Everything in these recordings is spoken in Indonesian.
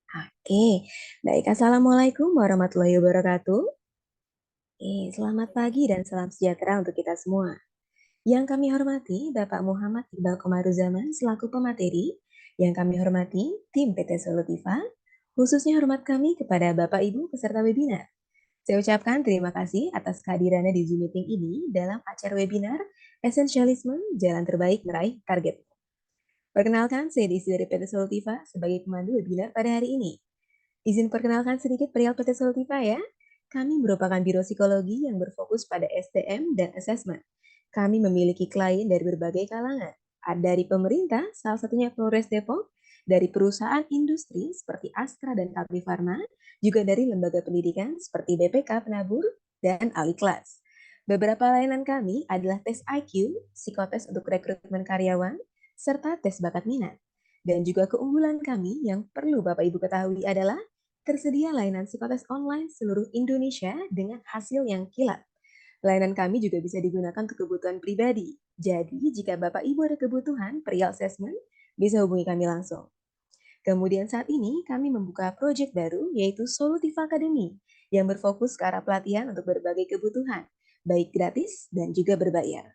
Oke, baik. Assalamualaikum warahmatullahi wabarakatuh. Selamat pagi dan salam sejahtera untuk kita semua. Yang kami hormati Bapak Muhammad Iqbal Komaruzaman selaku pemateri, yang kami hormati tim PT Solutiva, khususnya hormat kami kepada Bapak Ibu peserta webinar. Saya ucapkan terima kasih atas kehadirannya di Zoom meeting ini dalam acara webinar Esensialisme Jalan Terbaik Meraih Target. Perkenalkan, saya Desi dari PT Solutiva sebagai pemandu webinar pada hari ini. Izin perkenalkan sedikit perihal PT Solutiva ya. Kami merupakan biro psikologi yang berfokus pada STM dan assessment. Kami memiliki klien dari berbagai kalangan. Ada dari pemerintah, salah satunya Polres Depok, dari perusahaan industri seperti Astra dan Kapri Pharma, juga dari lembaga pendidikan seperti BPK Penabur dan Aliklas. Beberapa layanan kami adalah tes IQ, psikotes untuk rekrutmen karyawan, serta tes bakat minat. Dan juga keunggulan kami yang perlu Bapak Ibu ketahui adalah tersedia layanan psikotes online seluruh Indonesia dengan hasil yang kilat. Layanan kami juga bisa digunakan untuk kebutuhan pribadi. Jadi, jika Bapak Ibu ada kebutuhan perihal assessment, bisa hubungi kami langsung. Kemudian saat ini kami membuka proyek baru yaitu Solutiva Academy yang berfokus ke arah pelatihan untuk berbagai kebutuhan, baik gratis dan juga berbayar.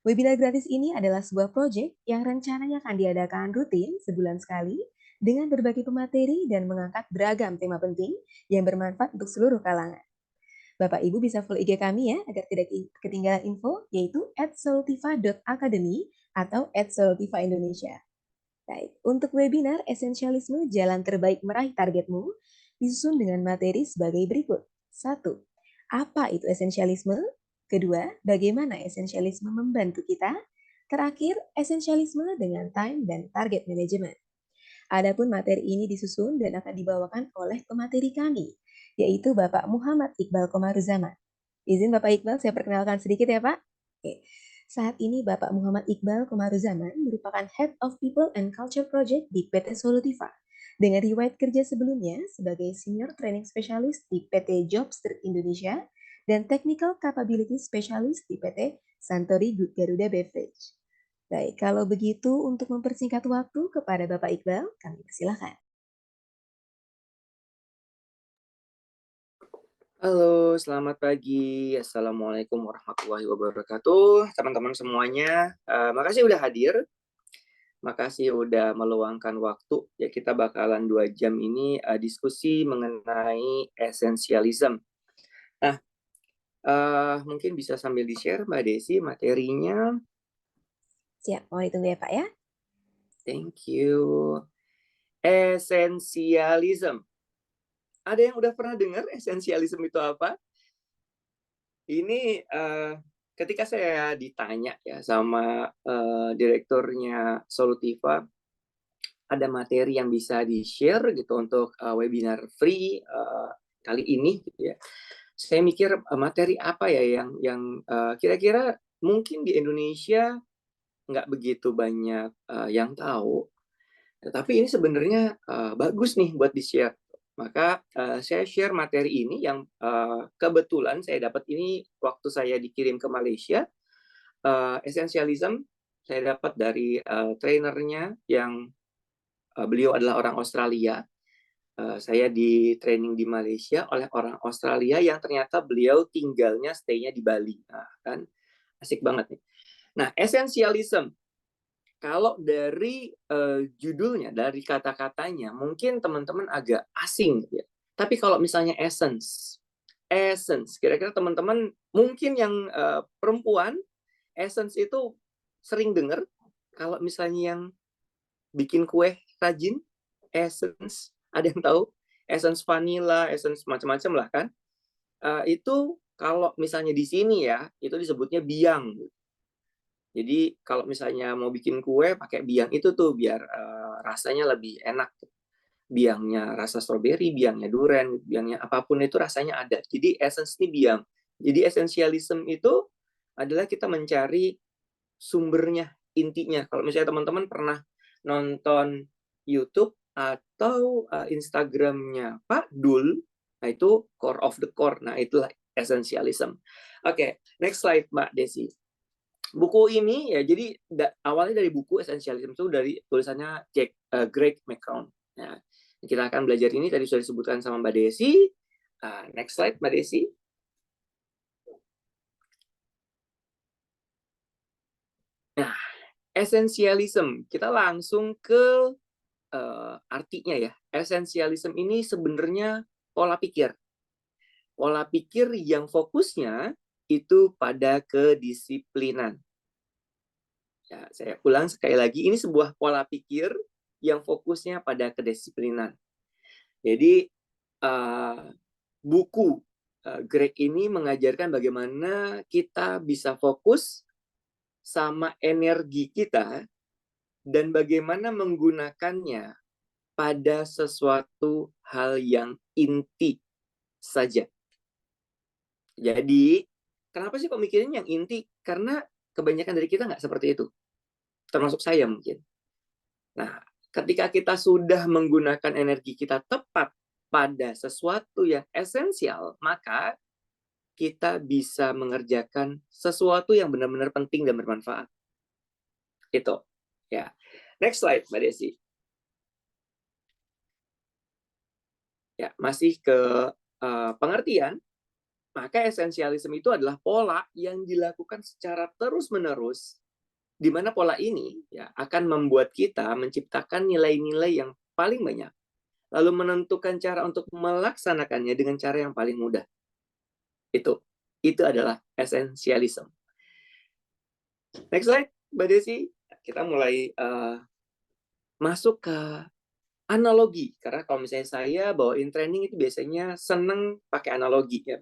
Webinar gratis ini adalah sebuah proyek yang rencananya akan diadakan rutin sebulan sekali dengan berbagai pemateri dan mengangkat beragam tema penting yang bermanfaat untuk seluruh kalangan. Bapak Ibu bisa follow IG kami ya agar tidak ketinggalan info yaitu @solutiva.academy atau @solutiva-Indonesia. Baik, untuk webinar Esensialisme Jalan Terbaik Meraih Targetmu disusun dengan materi sebagai berikut. 1. Apa itu esensialisme? Kedua, bagaimana esensialisme membantu kita? Terakhir, esensialisme dengan time dan target management. Adapun materi ini disusun dan akan dibawakan oleh pemateri kami, yaitu Bapak Muhammad Iqbal Komaruzaman. Izin Bapak Iqbal, saya perkenalkan sedikit ya Pak. Oke. Saat ini Bapak Muhammad Iqbal Komaruzaman merupakan Head of People and Culture Project di PT Solutiva. Dengan riwayat kerja sebelumnya sebagai Senior Training Specialist di PT Jobstreet Indonesia dan Technical Capability Specialist di PT Santori Garuda Beverage. Baik, kalau begitu untuk mempersingkat waktu kepada Bapak Iqbal, kami persilahkan. Halo, selamat pagi. Assalamualaikum warahmatullahi wabarakatuh. Teman-teman semuanya, makasih udah hadir. Makasih udah meluangkan waktu. Ya, kita bakalan 2 jam ini diskusi mengenai esensialism. Nah, mungkin bisa sambil di-share Mbak Desi materinya. Siap, mohon ditunggu ya Pak ya. Thank you. Esensialism. Ada yang udah pernah dengar esensialism itu apa? Ini ketika saya ditanya ya sama direkturnya Solutiva, ada materi yang bisa di-share gitu untuk webinar free kali ini gitu ya. Saya mikir materi apa ya yang kira-kira mungkin di Indonesia nggak begitu banyak yang tahu, tapi ini sebenarnya bagus nih buat di-share. Maka saya share materi ini yang kebetulan saya dapat ini waktu saya dikirim ke Malaysia. Essentialism saya dapat dari trainernya yang beliau adalah orang Australia. Saya di training di Malaysia oleh orang Australia yang ternyata beliau tinggalnya stay-nya di Bali. Nah, kan asik banget nih. Nah, essentialism kalau dari judulnya, dari kata-katanya, mungkin teman-teman agak asing gitu ya. Tapi kalau misalnya essence, kira-kira teman-teman mungkin yang perempuan, essence itu sering dengar. Kalau misalnya yang bikin kue rajin, essence, ada yang tahu? Essence vanilla, essence macam-macam lah kan. Itu kalau misalnya di sini ya, itu disebutnya biang. Jadi kalau misalnya mau bikin kue pakai biang itu tuh biar rasanya lebih enak. Biangnya rasa stroberi, biangnya durian, biangnya apapun itu rasanya ada. Jadi essence ini biang. Jadi essentialism itu adalah kita mencari sumbernya, intinya. Kalau misalnya teman-teman pernah nonton YouTube atau Instagramnya Pak Dul, nah itu core of the core. Nah itulah essentialism. Oke, next slide Mbak Desi. Buku ini ya jadi awalnya dari buku Essentialism itu dari tulisannya Greg McCown. Nah, Kita akan belajar ini tadi sudah disebutkan sama Mbak Desi. Next slide, Mbak Desi. Nah, esensialism. Kita langsung ke artinya ya. Esensialism ini sebenarnya pola pikir. Pola pikir yang fokusnya itu pada kedisiplinan. Ya, saya ulang sekali lagi, ini sebuah pola pikir yang fokusnya pada kedisiplinan. Jadi buku Greg ini mengajarkan bagaimana kita bisa fokus sama energi kita dan bagaimana menggunakannya pada sesuatu hal yang inti saja. Jadi, kenapa sih kok mikirin yang inti? Karena kebanyakan dari kita nggak seperti itu. Termasuk saya mungkin. Nah, ketika kita sudah menggunakan energi kita tepat pada sesuatu yang esensial, maka kita bisa mengerjakan sesuatu yang benar-benar penting dan bermanfaat. Itu. Ya. Next slide, Mbak Desi. Ya, masih ke pengertian. Maka esensialisme itu adalah pola yang dilakukan secara terus-menerus, di mana pola ini ya akan membuat kita menciptakan nilai-nilai yang paling banyak, lalu menentukan cara untuk melaksanakannya dengan cara yang paling mudah. Itu adalah esensialisme. Next slide, Mbak Desi. Kita mulai masuk ke analogi, karena kalau misalnya saya bawain training itu biasanya seneng pakai analogi ya.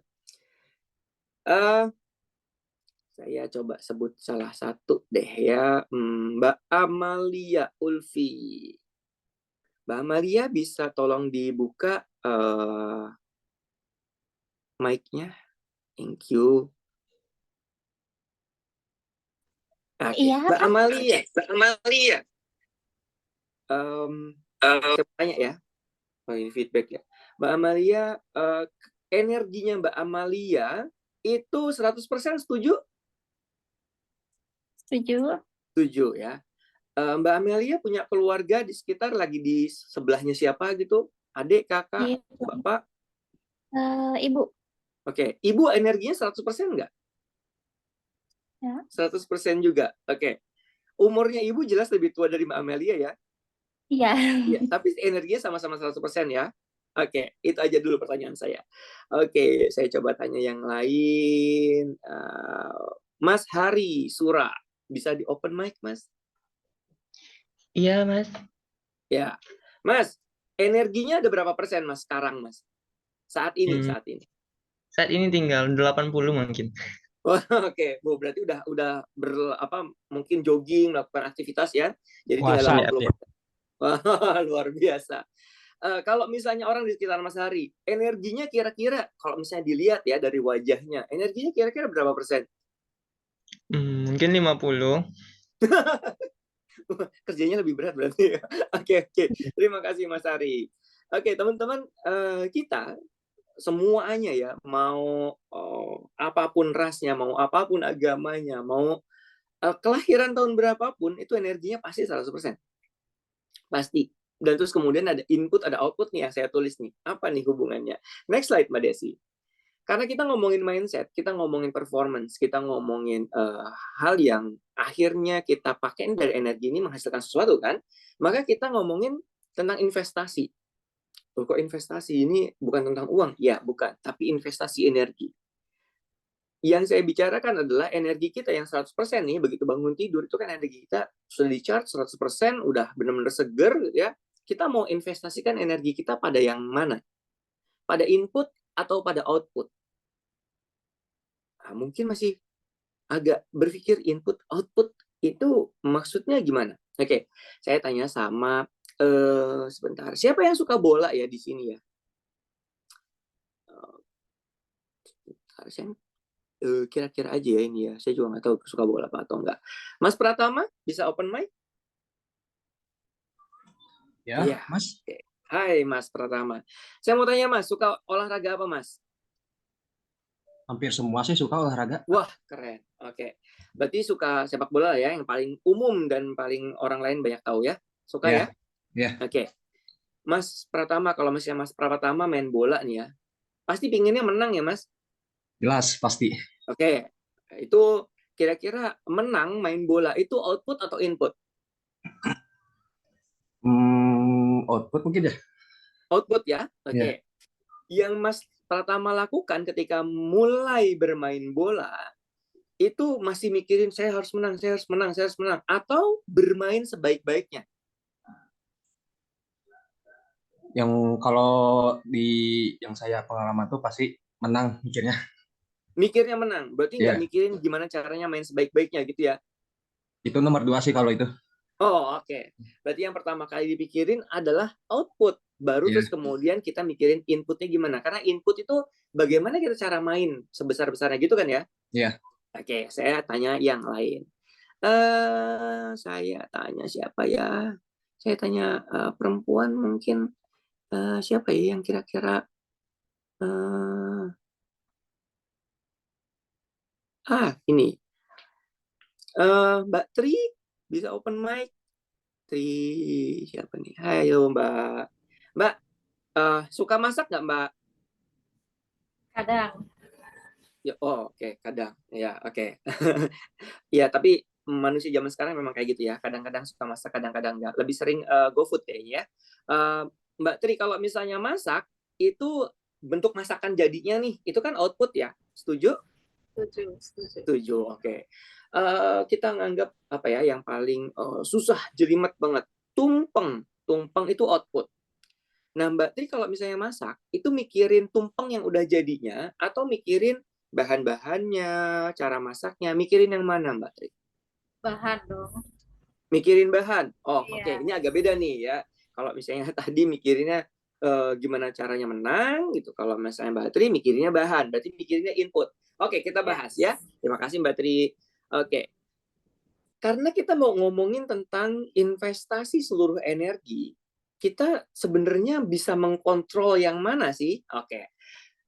Saya coba sebut salah satu deh ya, Mbak Amalia Ulfi. Mbak Amalia bisa tolong dibuka mic-nya? Thank you. Iya, Mbak Pak. Amalia. Saya tanya ya. Oh, ini feedback ya. Mbak Amalia, energinya Mbak Amalia itu 100% setuju? Setuju. Setuju ya. Mbak Amelia punya keluarga di sekitar, lagi di sebelahnya siapa gitu? Adik, kakak, Iya. bapak? Ibu. Oke. Ibu energinya 100% nggak? Ya. 100% juga. Oke. Umurnya ibu jelas lebih tua dari Mbak Amelia ya? Iya. Iya, tapi energinya sama-sama 100% ya? Oke, itu aja dulu pertanyaan saya. Oke, saya coba tanya yang lain. Mas Hari Sura, bisa di open mic, Mas? Iya, Mas. Ya. Mas, energinya ada berapa persen, Mas, sekarang, Mas? Saat ini. Saat ini tinggal 80 mungkin. Oh, oke. Bu, berarti udah mungkin jogging, melakukan aktivitas ya. Jadi tinggal 80%. Wah, luar biasa. Kalau misalnya orang di sekitar Mas Hari, energinya kira-kira kalau misalnya dilihat ya dari wajahnya, energinya kira-kira berapa persen? Mungkin 50. Kerjanya lebih berat berarti ya. Oke. Terima kasih Mas Hari. Oke, teman-teman, kita semuanya ya, mau apapun rasnya, mau apapun agamanya, mau kelahiran tahun berapapun, itu energinya pasti 100%. Pasti. Dan terus kemudian ada input, ada output nih yang saya tulis nih. Apa nih hubungannya? Next slide, Mbak Desi. Karena kita ngomongin mindset, kita ngomongin performance, kita ngomongin hal yang akhirnya kita pakai dari energi ini menghasilkan sesuatu kan, maka kita ngomongin tentang investasi. Kok investasi ini bukan tentang uang? Ya, bukan. Tapi investasi energi. Yang saya bicarakan adalah energi kita yang 100% nih, begitu bangun tidur, itu kan energi kita sudah di-charge 100%, udah benar-benar seger, ya. Kita mau investasikan energi kita pada yang mana? Pada input atau pada output? Nah, mungkin masih agak berpikir input, output, itu maksudnya gimana? Oke, saya tanya sama, sebentar, siapa yang suka bola ya di sini ya? Saya kira-kira aja ya ini ya. Saya juga nggak tahu suka bola apa atau enggak. Mas Pratama, bisa open mic? Ya, Iya. Mas. Hai Mas Pratama. Saya mau tanya Mas, suka olahraga apa Mas? Hampir semua sih suka olahraga. Wah, keren. Oke. Berarti suka sepak bola ya, yang paling umum dan paling orang lain banyak tahu ya? Suka ya? Ya. Oke. Mas Pratama, kalau misalnya Mas Pratama main bola nih ya, pasti pinginnya menang ya, Mas? Jelas, pasti. Oke, itu kira-kira menang main bola itu output atau input? Output mungkin ya? Output ya, oke. Ya. Yang Mas Pratama lakukan ketika mulai bermain bola, itu masih mikirin saya harus menang, saya harus menang, saya harus menang, atau bermain sebaik-baiknya? Yang kalau di yang saya pengalaman tuh pasti menang mikirnya. Mikirnya menang, berarti nggak Ya, mikirin gimana caranya main sebaik-baiknya gitu ya? itu nomor 2 sih kalau itu. Oh, oke. Berarti yang pertama kali dipikirin adalah output. Baru Ya, terus kemudian kita mikirin inputnya gimana. Karena input itu bagaimana kita cara main sebesar-besarnya gitu kan ya? ya. Oke, saya tanya yang lain. Saya tanya siapa ya? Saya tanya perempuan mungkin. Siapa ya yang kira-kira... ini. Mbak Tri, bisa open mic? Tri, siapa nih? Ayo Mbak. Mbak, suka masak nggak Mbak? Kadang. Ya, oh, oke, kadang. Ya, oke. Ya, tapi manusia zaman sekarang memang kayak gitu ya. Kadang-kadang suka masak, kadang-kadang enggak. Lebih sering GoFood kayaknya ya. Mbak Tri, kalau misalnya masak, itu bentuk masakan jadinya nih, itu kan output ya. Setuju? Setuju, setuju. Setuju, oke. Kita nganggap apa ya yang paling susah, jelimet banget. Tumpeng. Tumpeng itu output. Nah, Mbak Tri kalau misalnya masak, itu mikirin tumpeng yang udah jadinya, atau mikirin bahan-bahannya, cara masaknya, mikirin yang mana Mbak Tri? Bahan dong. Mikirin bahan. Oh, Iya. oke. Ini agak beda nih ya. Kalau misalnya tadi mikirinnya gimana caranya menang gitu. Kalau misalnya Mbak Tri mikirinnya bahan, berarti mikirinnya input. Oke, kita bahas ya. Terima kasih Mbak Tri. Oke. Karena kita mau ngomongin tentang investasi seluruh energi, kita sebenarnya bisa mengkontrol yang mana sih? Oke.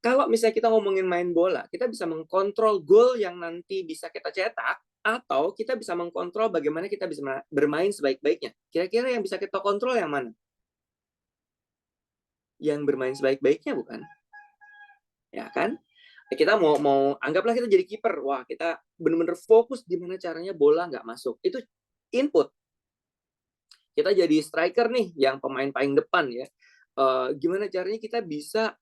Kalau misalnya kita ngomongin main bola, kita bisa mengkontrol gol yang nanti bisa kita cetak, atau kita bisa mengkontrol bagaimana kita bisa bermain sebaik-baiknya. Kira-kira yang bisa kita kontrol yang mana? Yang bermain sebaik-baiknya bukan? Ya kan? Kita mau anggaplah kita jadi kiper. Wah, kita benar-benar fokus gimana caranya bola nggak masuk. Itu input. Kita jadi striker nih, yang pemain paling depan ya. Gimana caranya kita bisa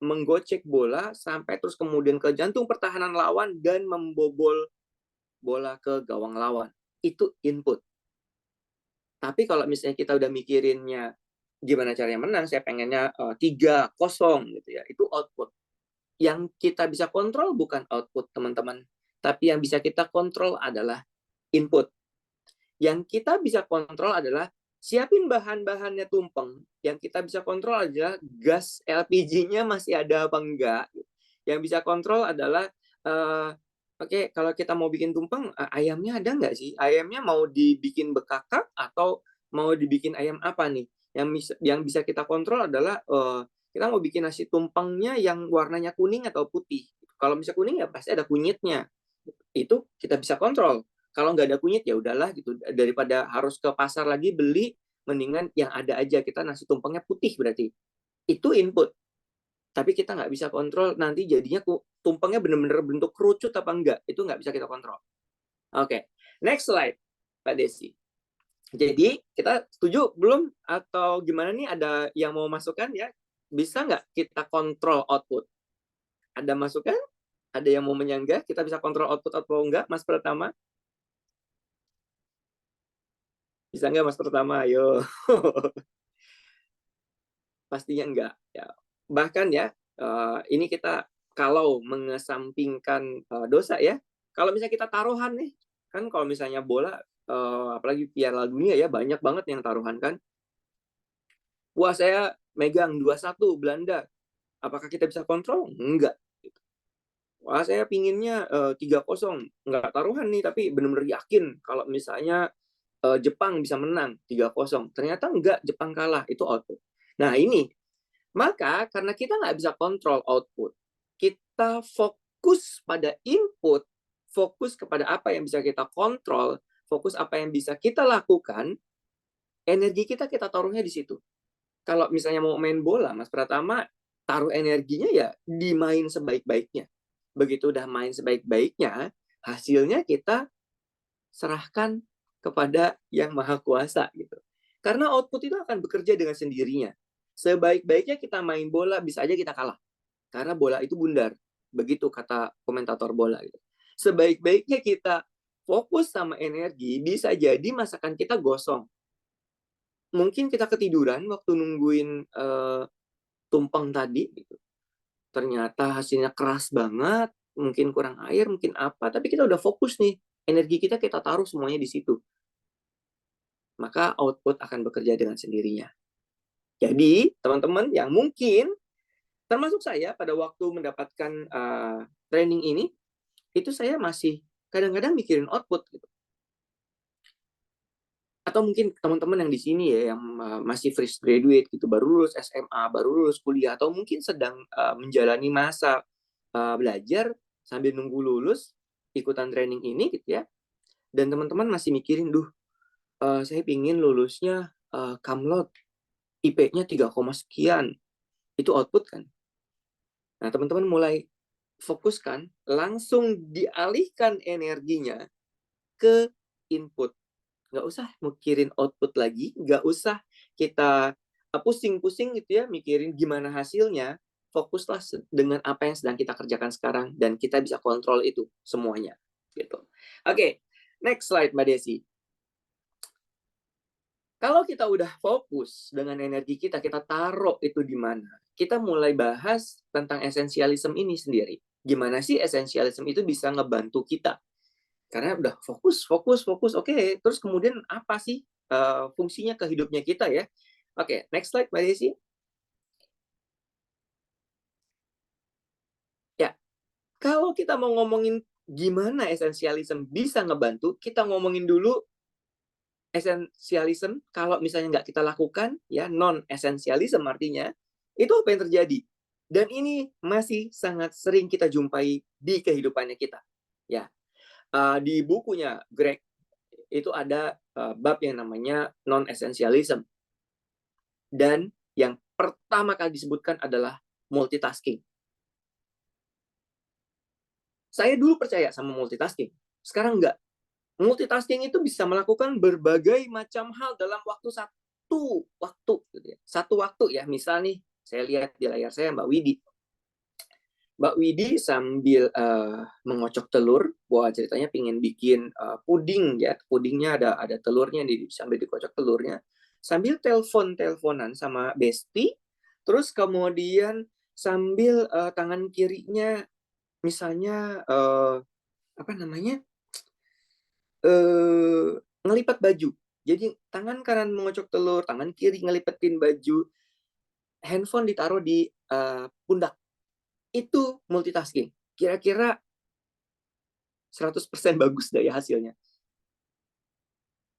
menggocek bola sampai terus kemudian ke jantung pertahanan lawan dan membobol bola ke gawang lawan. Itu input. Tapi kalau misalnya kita udah mikirinnya gimana caranya menang, saya pengennya 3-0 gitu ya, itu output. Yang kita bisa kontrol bukan output, teman-teman. Tapi yang bisa kita kontrol adalah input. Yang kita bisa kontrol adalah siapin bahan-bahannya tumpeng. Yang kita bisa kontrol adalah gas LPG-nya masih ada apa enggak. Yang bisa kontrol adalah oke, kalau kita mau bikin tumpeng, ayamnya ada nggak sih? Ayamnya mau dibikin bekakak atau mau dibikin ayam apa nih? Yang bisa kita kontrol adalah kita mau bikin nasi tumpengnya yang warnanya kuning atau putih. Kalau misalnya kuning ya pasti ada kunyitnya. Itu kita bisa kontrol. Kalau nggak ada kunyit ya udahlah gitu. Daripada harus ke pasar lagi beli, mendingan yang ada aja. Kita nasi tumpengnya putih berarti. Itu input. Tapi kita nggak bisa kontrol nanti jadinya tumpengnya benar-benar bentuk kerucut apa enggak. Itu nggak bisa kita kontrol. Oke, next slide, Pak Desi. Jadi kita setuju belum atau gimana nih? Ada yang mau masukkan ya? Bisa nggak kita kontrol output? Ada masukan? Ada yang mau menyanggah? Kita bisa kontrol output atau enggak, Mas Pratama? Bisa nggak Mas Pratama? Ayo. Pastinya enggak. Ya. Bahkan ya, ini kita kalau mengesampingkan dosa ya, kalau misalnya kita taruhan nih, kan kalau misalnya bola, apalagi Piala Dunia ya, banyak banget yang taruhan kan. Wah, saya megang 2-1 Belanda. Apakah kita bisa kontrol? Enggak. Wah, saya pinginnya 3-0. Enggak taruhan nih, tapi benar-benar yakin kalau misalnya Jepang bisa menang 3-0. Ternyata enggak, Jepang kalah. Itu output. Nah, ini. Maka karena kita nggak bisa kontrol output, kita fokus pada input, fokus kepada apa yang bisa kita kontrol, fokus apa yang bisa kita lakukan, energi kita taruhnya di situ. kalau misalnya mau main bola, Mas Pratama, taruh energinya ya dimain sebaik-baiknya. Begitu udah main sebaik-baiknya, hasilnya kita serahkan kepada Yang Maha Kuasa gitu. Karena output itu akan bekerja dengan sendirinya. Sebaik-baiknya kita main bola, bisa aja kita kalah. Karena bola itu bundar. Begitu kata komentator bola gitu. Sebaik-baiknya kita fokus sama energi, bisa jadi masakan kita gosong. Mungkin kita ketiduran waktu nungguin tumpeng tadi gitu. Ternyata hasilnya keras banget, mungkin kurang air, mungkin apa, tapi kita udah fokus nih, energi kita taruh semuanya di situ. Maka output akan bekerja dengan sendirinya. Jadi, teman-teman yang mungkin termasuk saya pada waktu mendapatkan training ini, itu saya masih kadang-kadang mikirin output gitu. Atau mungkin teman-teman yang di sini ya yang masih fresh graduate gitu, baru lulus SMA, baru lulus kuliah, atau mungkin sedang menjalani masa belajar sambil nunggu lulus ikutan training ini gitu ya. Dan teman-teman masih mikirin, saya pingin lulusnya Kamlot, IP-nya 3, sekian. Itu output kan. Nah, teman-teman mulai fokuskan, langsung dialihkan energinya ke input. Nggak usah mikirin output lagi, nggak usah kita pusing-pusing gitu ya, mikirin gimana hasilnya. Fokuslah dengan apa yang sedang kita kerjakan sekarang, dan kita bisa kontrol itu semuanya. Gitu. Oke, next slide Mbak Desi. Kalau kita udah fokus dengan energi kita taruh itu di mana? Kita mulai bahas tentang esensialisme ini sendiri. Gimana sih esensialisme itu bisa ngebantu kita? Karena udah fokus. Oke, terus kemudian apa sih fungsinya ke hidupnya kita ya? Oke, next slide Mbak Desi. Ya, kalau kita mau ngomongin gimana esensialisme bisa ngebantu, kita ngomongin dulu esensialisme. Kalau misalnya nggak kita lakukan, ya non-esensialisme artinya, itu apa yang terjadi? Dan ini masih sangat sering kita jumpai di kehidupannya kita. Ya, di bukunya Greg itu ada bab yang namanya non-essentialism. Dan yang pertama kali disebutkan adalah multitasking. Saya dulu percaya sama multitasking, sekarang enggak. Multitasking itu bisa melakukan berbagai macam hal dalam satu waktu. Satu waktu ya, misal nih, saya lihat di layar saya Mbak Widi. Mbak Widi sambil mengocok telur, wah ceritanya pingin bikin puding ya, pudingnya ada telurnya, sambil dikocok telurnya, sambil teleponan sama Besti, terus kemudian sambil tangan kirinya misalnya apa namanya ngelipat baju. Jadi tangan kanan mengocok telur, tangan kiri ngelipetin baju, handphone ditaruh di pundak. Itu multitasking. Kira-kira 100% bagus dari hasilnya?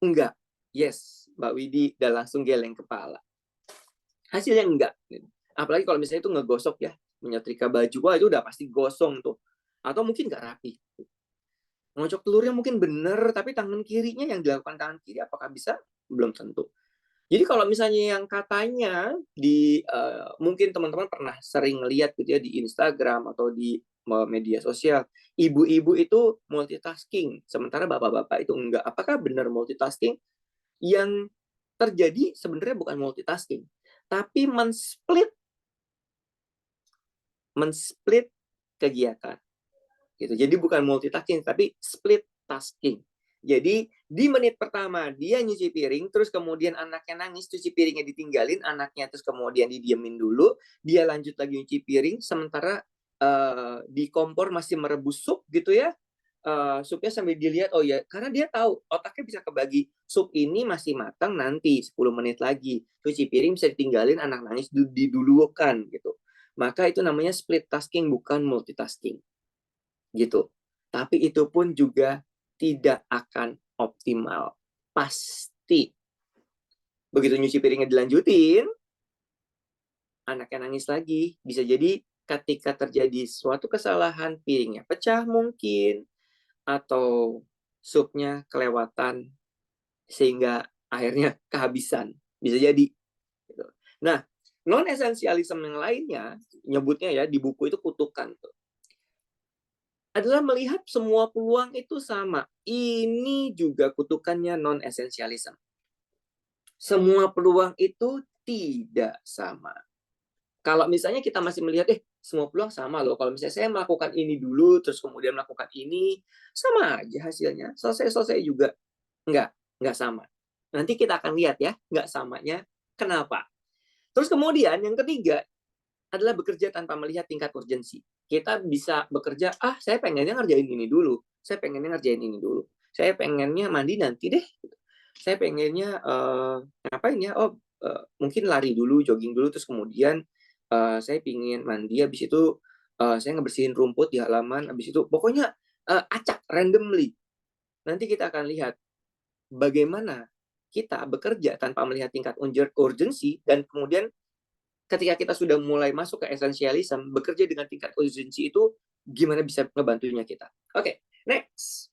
Enggak. Yes, Mbak Widi udah langsung geleng kepala. Hasilnya enggak. Apalagi kalau misalnya itu ngegosok ya, menyetrika baju, wah itu udah pasti gosong tuh. Atau mungkin nggak rapi. Ngocok telurnya mungkin bener, tapi tangan kirinya yang dilakukan tangan kiri apakah bisa? Belum tentu. Jadi kalau misalnya yang katanya mungkin teman-teman pernah sering lihat gitu ya di Instagram atau di media sosial, ibu-ibu itu multitasking, sementara bapak-bapak itu enggak. Apakah benar multitasking? Yang terjadi sebenarnya bukan multitasking, tapi men-split kegiatan. Gitu. Jadi bukan multitasking, tapi split tasking. Jadi di menit pertama dia nyuci piring, terus kemudian anaknya nangis, cuci piringnya ditinggalin, anaknya terus kemudian didiemin dulu, dia lanjut lagi nyuci piring, sementara di kompor masih merebus sup gitu ya, supnya sambil dilihat, oh ya, karena dia tahu otaknya bisa kebagi, sup ini masih matang nanti 10 menit lagi, cuci piring bisa ditinggalin, anak nangis didulukan gitu. Maka itu namanya split tasking, bukan multitasking. Gitu. Tapi itu pun juga tidak akan optimal. Pasti. Begitu nyuci piringnya dilanjutin, anaknya nangis lagi. Bisa jadi ketika terjadi suatu kesalahan, piringnya pecah mungkin, atau supnya kelewatan, sehingga akhirnya kehabisan. Bisa jadi. Nah, non-esensialism yang lainnya, nyebutnya ya di buku itu kutukan tuh, adalah melihat semua peluang itu sama. Ini juga kutukannya non-esensialism. Semua peluang itu tidak sama. Kalau misalnya kita masih melihat, semua peluang sama loh. Kalau misalnya saya melakukan ini dulu, terus kemudian melakukan ini, sama aja hasilnya. Selesai-selesai juga. Enggak sama. Nanti kita akan lihat ya, enggak samanya kenapa. Terus kemudian yang ketiga adalah bekerja tanpa melihat tingkat urgensi. Kita bisa bekerja, saya pengennya ngerjain ini dulu. Saya pengennya ngerjain ini dulu. Saya pengennya mandi nanti deh. Saya pengennya ngapain ya? Mungkin lari dulu, jogging dulu, terus kemudian saya pingin mandi, habis itu saya ngebersihin rumput di halaman, habis itu pokoknya acak, randomly. Nanti kita akan lihat bagaimana kita bekerja tanpa melihat tingkat urgensi, dan kemudian ketika kita sudah mulai masuk ke esensialism, bekerja dengan tingkat urgensi itu gimana bisa ngebantunya kita. Oke, next.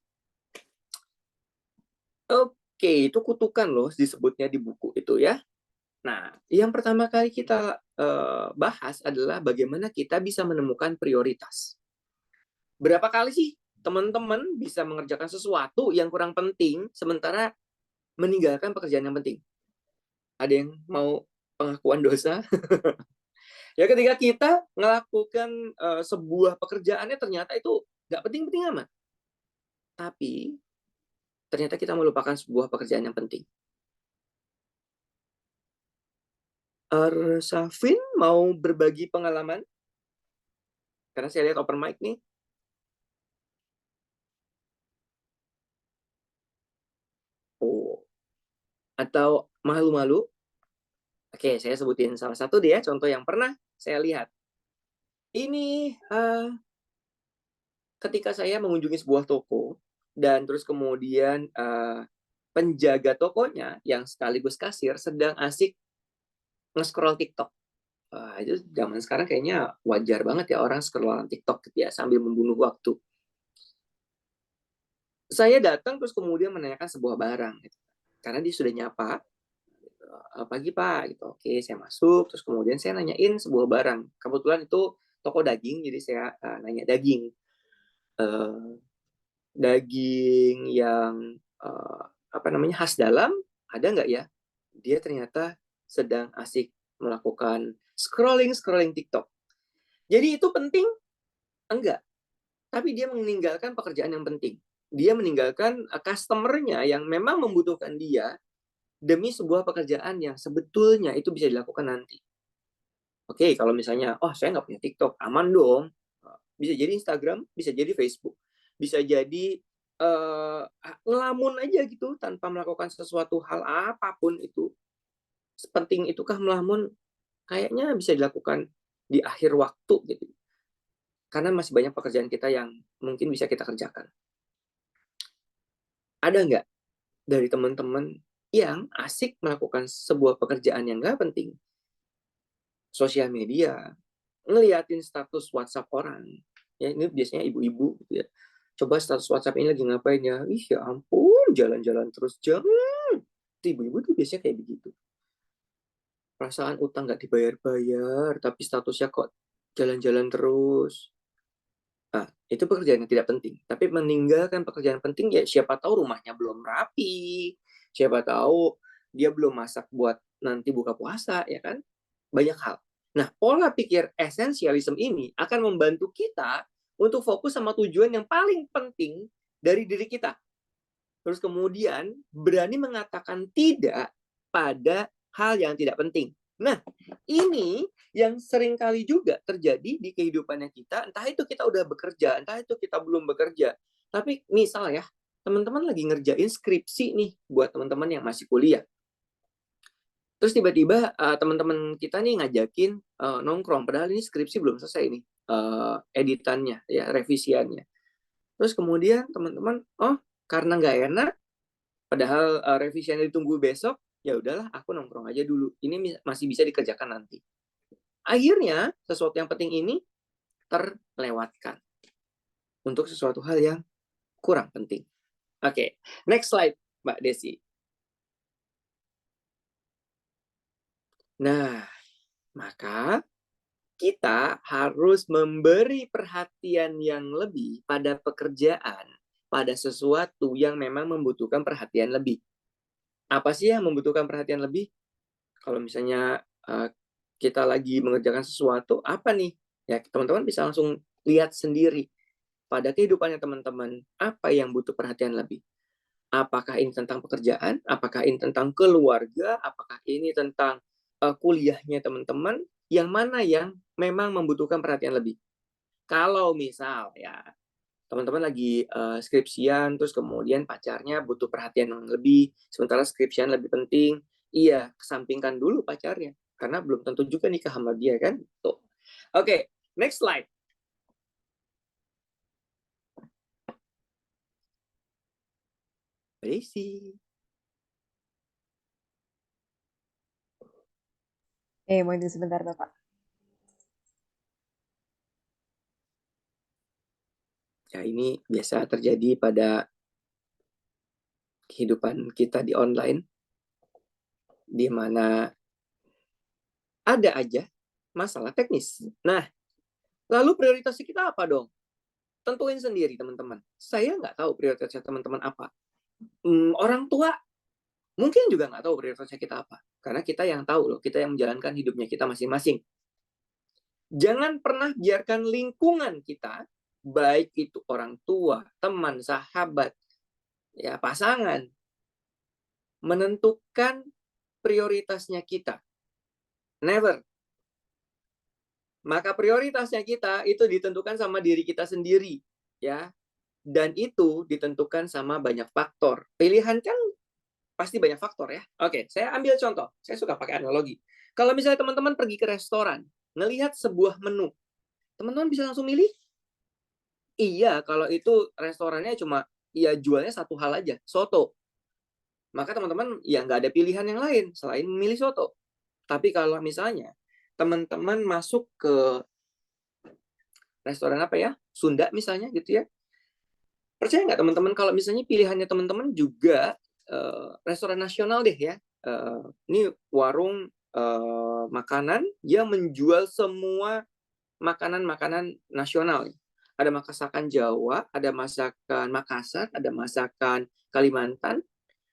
Oke, itu kutukan loh disebutnya di buku itu ya. Nah, yang pertama kali kita bahas adalah bagaimana kita bisa menemukan prioritas. Berapa kali sih teman-teman bisa mengerjakan sesuatu yang kurang penting sementara meninggalkan pekerjaan yang penting? Ada yang mau pengakuan dosa? Ya, ketika kita melakukan sebuah pekerjaannya ternyata itu nggak penting-penting amat. Tapi ternyata kita melupakan sebuah pekerjaan yang penting. Safin mau berbagi pengalaman? Karena saya lihat open mic nih. Oh. Atau malu-malu? Oke, saya sebutin salah satu deh ya, contoh yang pernah saya lihat. Ini ketika saya mengunjungi sebuah toko, dan terus kemudian penjaga tokonya yang sekaligus kasir sedang asik nge-scroll TikTok. Itu zaman sekarang kayaknya wajar banget ya orang scrollan TikTok gitu ya, sambil membunuh waktu. Saya datang terus kemudian menanyakan sebuah barang, gitu. Karena dia sudah nyapa, gitu. Pagi Pak, gitu. Oke, saya masuk, terus kemudian saya nanyain sebuah barang. Kebetulan itu toko daging, jadi saya nanya daging. Daging yang khas dalam, ada nggak ya? Dia ternyata sedang asik melakukan scrolling TikTok. Jadi itu penting? Enggak. Tapi dia meninggalkan pekerjaan yang penting. Dia meninggalkan customer-nya yang memang membutuhkan dia demi sebuah pekerjaan yang sebetulnya itu bisa dilakukan nanti. Oke, kalau misalnya, saya nggak punya TikTok, aman dong. Bisa jadi Instagram, bisa jadi Facebook. Bisa jadi ngelamun aja gitu tanpa melakukan sesuatu hal apapun itu. Sepenting itukah melamun? Kayaknya bisa dilakukan di akhir waktu gitu. Karena masih banyak pekerjaan kita yang mungkin bisa kita kerjakan. Ada nggak dari teman-teman yang asik melakukan sebuah pekerjaan yang nggak penting? Sosial media, ngeliatin status WhatsApp orang. Ya, ini biasanya ibu-ibu gitu ya. Coba status WhatsApp ini lagi ngapain ya? Ih, ya ampun, jalan-jalan terus. Jangan. Ibu-ibu tuh biasanya kayak begitu. Perasaan utang nggak dibayar-bayar, tapi statusnya kok jalan-jalan terus. Nah, itu pekerjaan yang tidak penting. Tapi meninggalkan pekerjaan penting, ya siapa tahu rumahnya belum rapi. Siapa tahu dia belum masak buat nanti buka puasa, ya kan? Banyak hal. Nah, pola pikir esensialisme ini akan membantu kita untuk fokus sama tujuan yang paling penting dari diri kita. Terus kemudian berani mengatakan tidak pada hal yang tidak penting. Nah, ini yang sering kali juga terjadi di kehidupannya kita, entah itu kita udah bekerja, entah itu kita belum bekerja. Tapi misal ya, teman-teman lagi ngerjain skripsi nih buat teman-teman yang masih kuliah. Terus tiba-tiba teman-teman kita nih ngajakin nongkrong, padahal ini skripsi belum selesai nih editannya, ya revisiannya. Terus kemudian teman-teman, karena nggak enak, padahal revisiannya ditunggu besok, ya udahlah aku nongkrong aja dulu. Ini masih bisa dikerjakan nanti. Akhirnya sesuatu yang penting ini terlewatkan untuk sesuatu hal yang kurang penting. Oke, next slide, Mbak Desi. Nah, Maka kita harus memberi perhatian yang lebih pada pekerjaan, pada sesuatu yang memang membutuhkan perhatian lebih. Apa sih yang membutuhkan perhatian lebih? Kalau misalnya kita lagi mengerjakan sesuatu, apa nih? Ya, teman-teman bisa langsung lihat sendiri pada kehidupannya teman-teman, apa yang butuh perhatian lebih. Apakah ini tentang pekerjaan? Apakah ini tentang keluarga? Apakah ini tentang kuliahnya teman-teman? Yang mana yang memang membutuhkan perhatian lebih? Kalau misal ya teman-teman lagi skripsian, terus kemudian pacarnya butuh perhatian yang lebih, sementara skripsian lebih penting, iya, kesampingkan dulu pacarnya, karena belum tentu juga nikah sama dia kan. Tuh. Oke, next slide. Basic. Mohon izin sebentar, Bapak. Ya, ini biasa terjadi pada kehidupan kita di online, di mana ada aja masalah teknis. Nah, lalu prioritasnya kita apa dong? Tentuin sendiri, teman-teman. Saya nggak tahu prioritasnya teman-teman apa. Orang tua mungkin juga nggak tahu prioritasnya kita apa. Karena kita yang tahu loh, kita yang menjalankan hidupnya kita masing-masing. Jangan pernah biarkan lingkungan kita, baik itu orang tua, teman, sahabat, ya pasangan, menentukan prioritasnya kita. Never. Maka prioritasnya kita itu ditentukan sama diri kita sendiri, ya. Dan itu ditentukan sama banyak faktor. Pilihan kan pasti banyak faktor ya. Oke, saya ambil contoh. Saya suka pakai analogi. Kalau misalnya teman-teman pergi ke restoran, ngelihat sebuah menu, teman-teman bisa langsung milih? Iya, kalau itu restorannya cuma ya jualnya satu hal aja, soto. Maka teman-teman ya nggak ada pilihan yang lain selain memilih soto. Tapi kalau misalnya teman-teman masuk ke restoran apa ya, Sunda misalnya gitu ya, percaya nggak teman-teman kalau misalnya pilihannya teman-teman juga restoran nasional deh ya, ini warung makanan yang menjual semua makanan-makanan nasional. Ada masakan Jawa, ada masakan Makassar, ada masakan Kalimantan,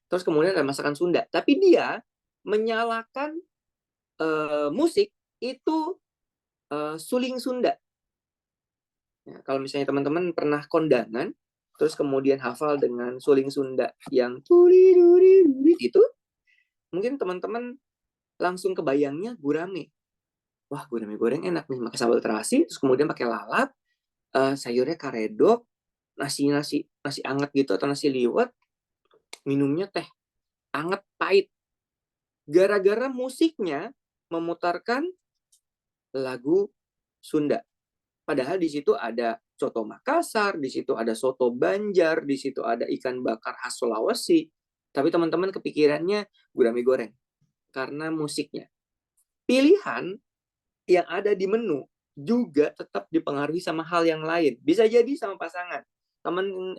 terus kemudian ada masakan Sunda. Tapi dia menyalakan musik itu suling Sunda. Ya, kalau misalnya teman-teman pernah kondangan, terus kemudian hafal dengan suling Sunda yang tuli duri duri itu, mungkin teman-teman langsung kebayangnya gurame. Wah, gurame goreng enak nih, pakai sambal terasi, terus kemudian pakai lalap, sayurnya karedok, nasi anget gitu atau nasi liwet, minumnya teh anget pahit. Gara-gara musiknya memutarkan lagu Sunda. Padahal di situ ada soto Makassar, di situ ada soto Banjar, di situ ada ikan bakar khas Sulawesi. Tapi teman-teman kepikirannya gurame goreng karena musiknya. Pilihan yang ada di menu juga tetap dipengaruhi sama hal yang lain. Bisa jadi sama pasangan. Teman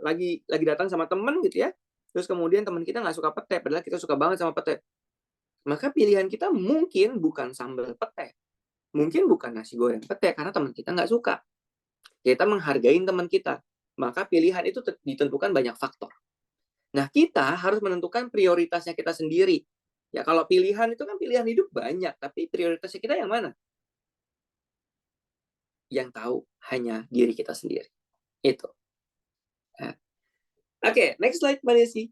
lagi datang sama teman gitu ya. Terus kemudian teman kita nggak suka pete, padahal kita suka banget sama pete. Maka pilihan kita mungkin bukan sambal pete. Mungkin bukan nasi goreng pete, karena teman kita nggak suka. Kita menghargai teman kita. Maka pilihan itu ditentukan banyak faktor. Nah, kita harus menentukan prioritasnya kita sendiri. Ya, kalau pilihan itu kan pilihan hidup banyak, tapi prioritasnya kita yang mana? Yang tahu hanya diri kita sendiri. Itu. Nah. Oke, next slide, Mbak Desi.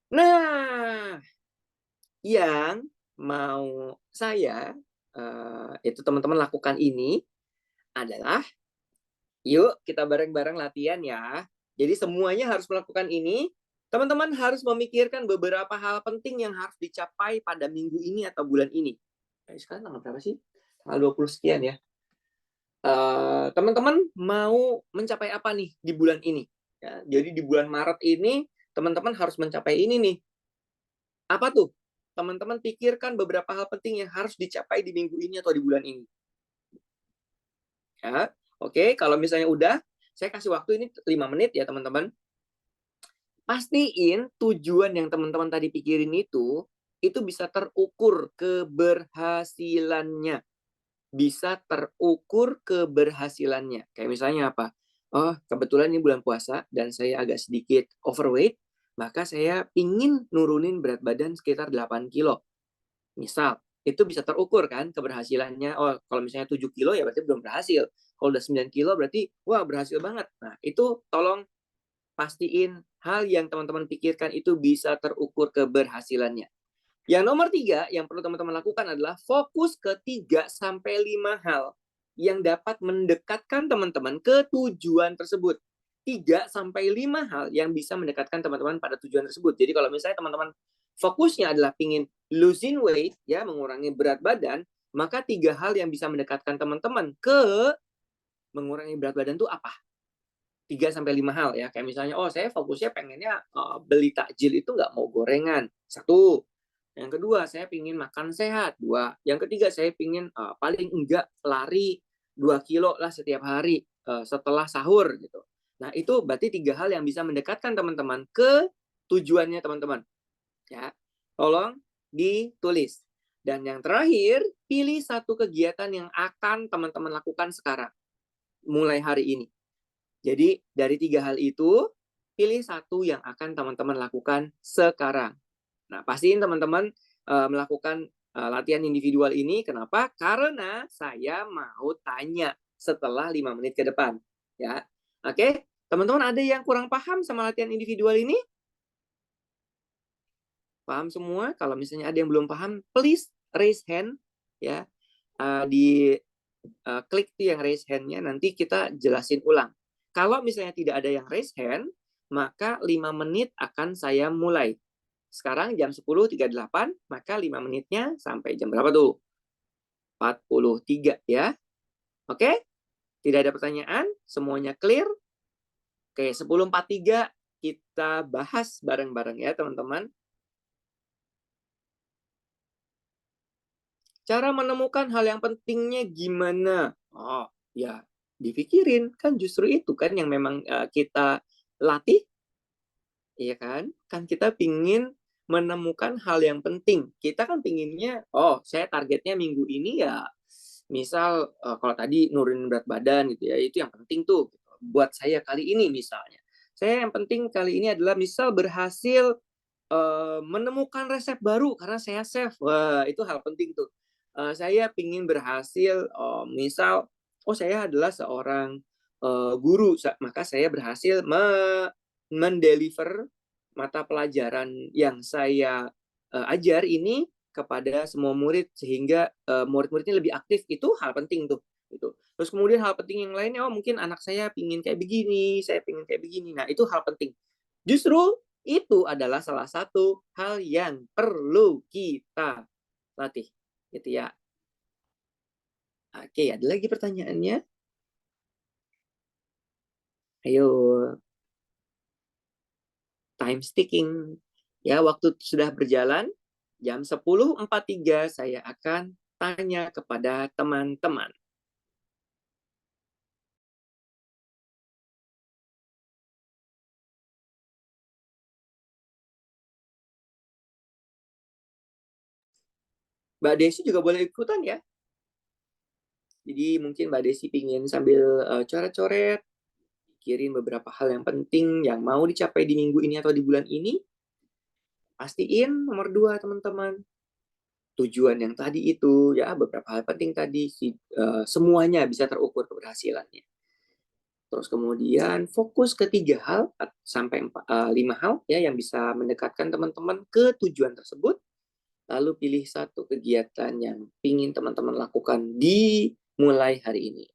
Nah, yang mau saya itu teman-teman lakukan ini adalah yuk kita bareng-bareng latihan ya. Jadi semuanya harus melakukan ini. Teman-teman harus memikirkan beberapa hal penting yang harus dicapai pada minggu ini atau bulan ini. Sekarang tanggal berapa sih? Tanggal 20 sekian ya. Teman-teman mau mencapai apa nih di bulan ini? Ya, jadi di bulan Maret ini, teman-teman harus mencapai ini nih. Apa tuh? Teman-teman pikirkan beberapa hal penting yang harus dicapai di minggu ini atau di bulan ini. Ya, oke, kalau misalnya udah, saya kasih waktu ini 5 menit ya teman-teman. pastiin tujuan yang teman-teman tadi pikirin itu bisa terukur keberhasilannya. Bisa terukur keberhasilannya. Kayak misalnya apa? Oh, kebetulan ini bulan puasa dan saya agak sedikit overweight, maka saya pingin nurunin berat badan sekitar 8 kilo. Misal, itu bisa terukur kan keberhasilannya. Oh, kalau misalnya 7 kilo ya berarti belum berhasil. Kalau udah 9 kilo berarti, wah berhasil banget. Nah, itu tolong pastiin hal yang teman-teman pikirkan itu bisa terukur keberhasilannya. Yang nomor 3 yang perlu teman-teman lakukan adalah fokus ke 3-5 hal yang dapat mendekatkan teman-teman ke tujuan tersebut. 3-5 hal yang bisa mendekatkan teman-teman pada tujuan tersebut. Jadi kalau misalnya teman-teman fokusnya adalah pingin losing weight, ya mengurangi berat badan, maka 3 hal yang bisa mendekatkan teman-teman ke mengurangi berat badan itu apa? 3-5 hal ya. Kayak misalnya, oh saya fokusnya pengennya beli takjil itu nggak mau gorengan. 1. Yang kedua, saya pingin makan sehat. 2. Yang ketiga, saya pingin paling enggak lari 2 kilo lah setiap hari setelah sahur gitu. Nah, itu berarti 3 hal yang bisa mendekatkan teman-teman ke tujuannya teman-teman. Ya, tolong ditulis. Dan yang terakhir, pilih satu kegiatan yang akan teman-teman lakukan sekarang, mulai hari ini. Jadi dari 3 hal itu, pilih satu yang akan teman-teman lakukan sekarang. Nah, pastiin teman-teman melakukan latihan individual ini. Kenapa? Karena saya mau tanya setelah 5 menit ke depan. Ya, oke? Teman-teman ada yang kurang paham sama latihan individual ini? Paham semua? Kalau misalnya ada yang belum paham, please raise hand. Ya, di klik tuh yang raise hand-nya, nanti kita jelasin ulang. Kalau misalnya tidak ada yang raise hand, maka 5 menit akan saya mulai. Sekarang jam 10.38, maka 5 menitnya sampai jam berapa tuh? 43 ya. Oke? Tidak ada pertanyaan? Semuanya clear? Oke, 10.43 kita bahas bareng-bareng ya teman-teman. Cara menemukan hal yang pentingnya gimana? Oh, ya dipikirin. Kan justru itu kan yang memang kita latih. Iya kan? Kan kita pingin menemukan hal yang penting. Kita kan pinginnya, oh saya targetnya minggu ini ya, misal kalau tadi nurunin berat badan gitu ya, itu yang penting tuh. Buat saya kali ini misalnya. Saya yang penting kali ini adalah misal berhasil menemukan resep baru karena saya chef. Wah, itu hal penting tuh. Saya pingin berhasil, misal, oh saya adalah seorang guru, maka saya berhasil mendeliver mata pelajaran yang saya ajar ini kepada semua murid sehingga murid-muridnya lebih aktif. Itu hal penting tuh. Itu. Terus kemudian hal penting yang lainnya, oh mungkin anak saya pingin kayak begini, saya pingin kayak begini. Nah itu hal penting. Justru itu adalah salah satu hal yang perlu kita latih, gitu ya. Oke, ada lagi pertanyaannya? Ayo, time sticking. Ya, waktu sudah berjalan, jam 10.43 saya akan tanya kepada teman-teman. Mbak Desi juga boleh ikutan ya. Jadi mungkin Mbak Desi pingin sambil coret-coret, pikirin beberapa hal yang penting yang mau dicapai di minggu ini atau di bulan ini. Pastiin nomor 2 teman-teman. Tujuan yang tadi itu, ya beberapa hal penting tadi, semuanya bisa terukur keberhasilannya. Terus kemudian fokus ke 3 hal sampai 5 hal ya yang bisa mendekatkan teman-teman ke tujuan tersebut. Lalu pilih satu kegiatan yang ingin teman-teman lakukan di mulai hari ini.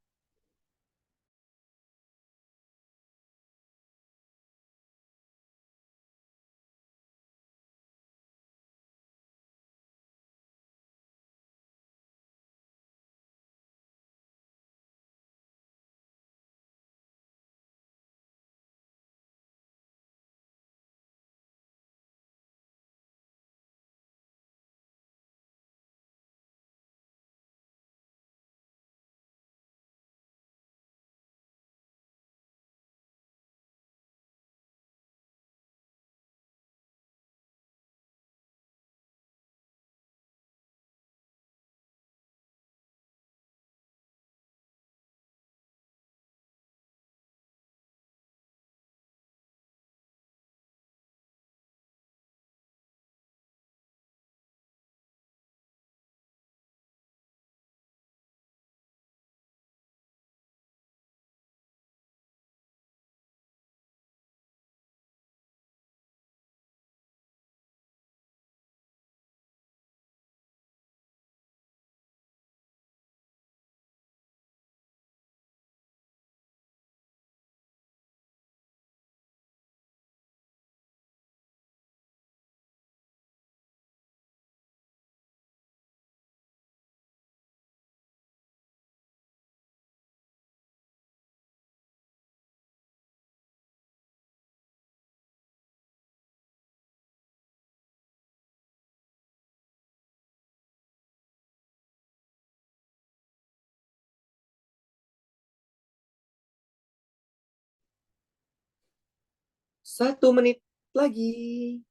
1 menit lagi.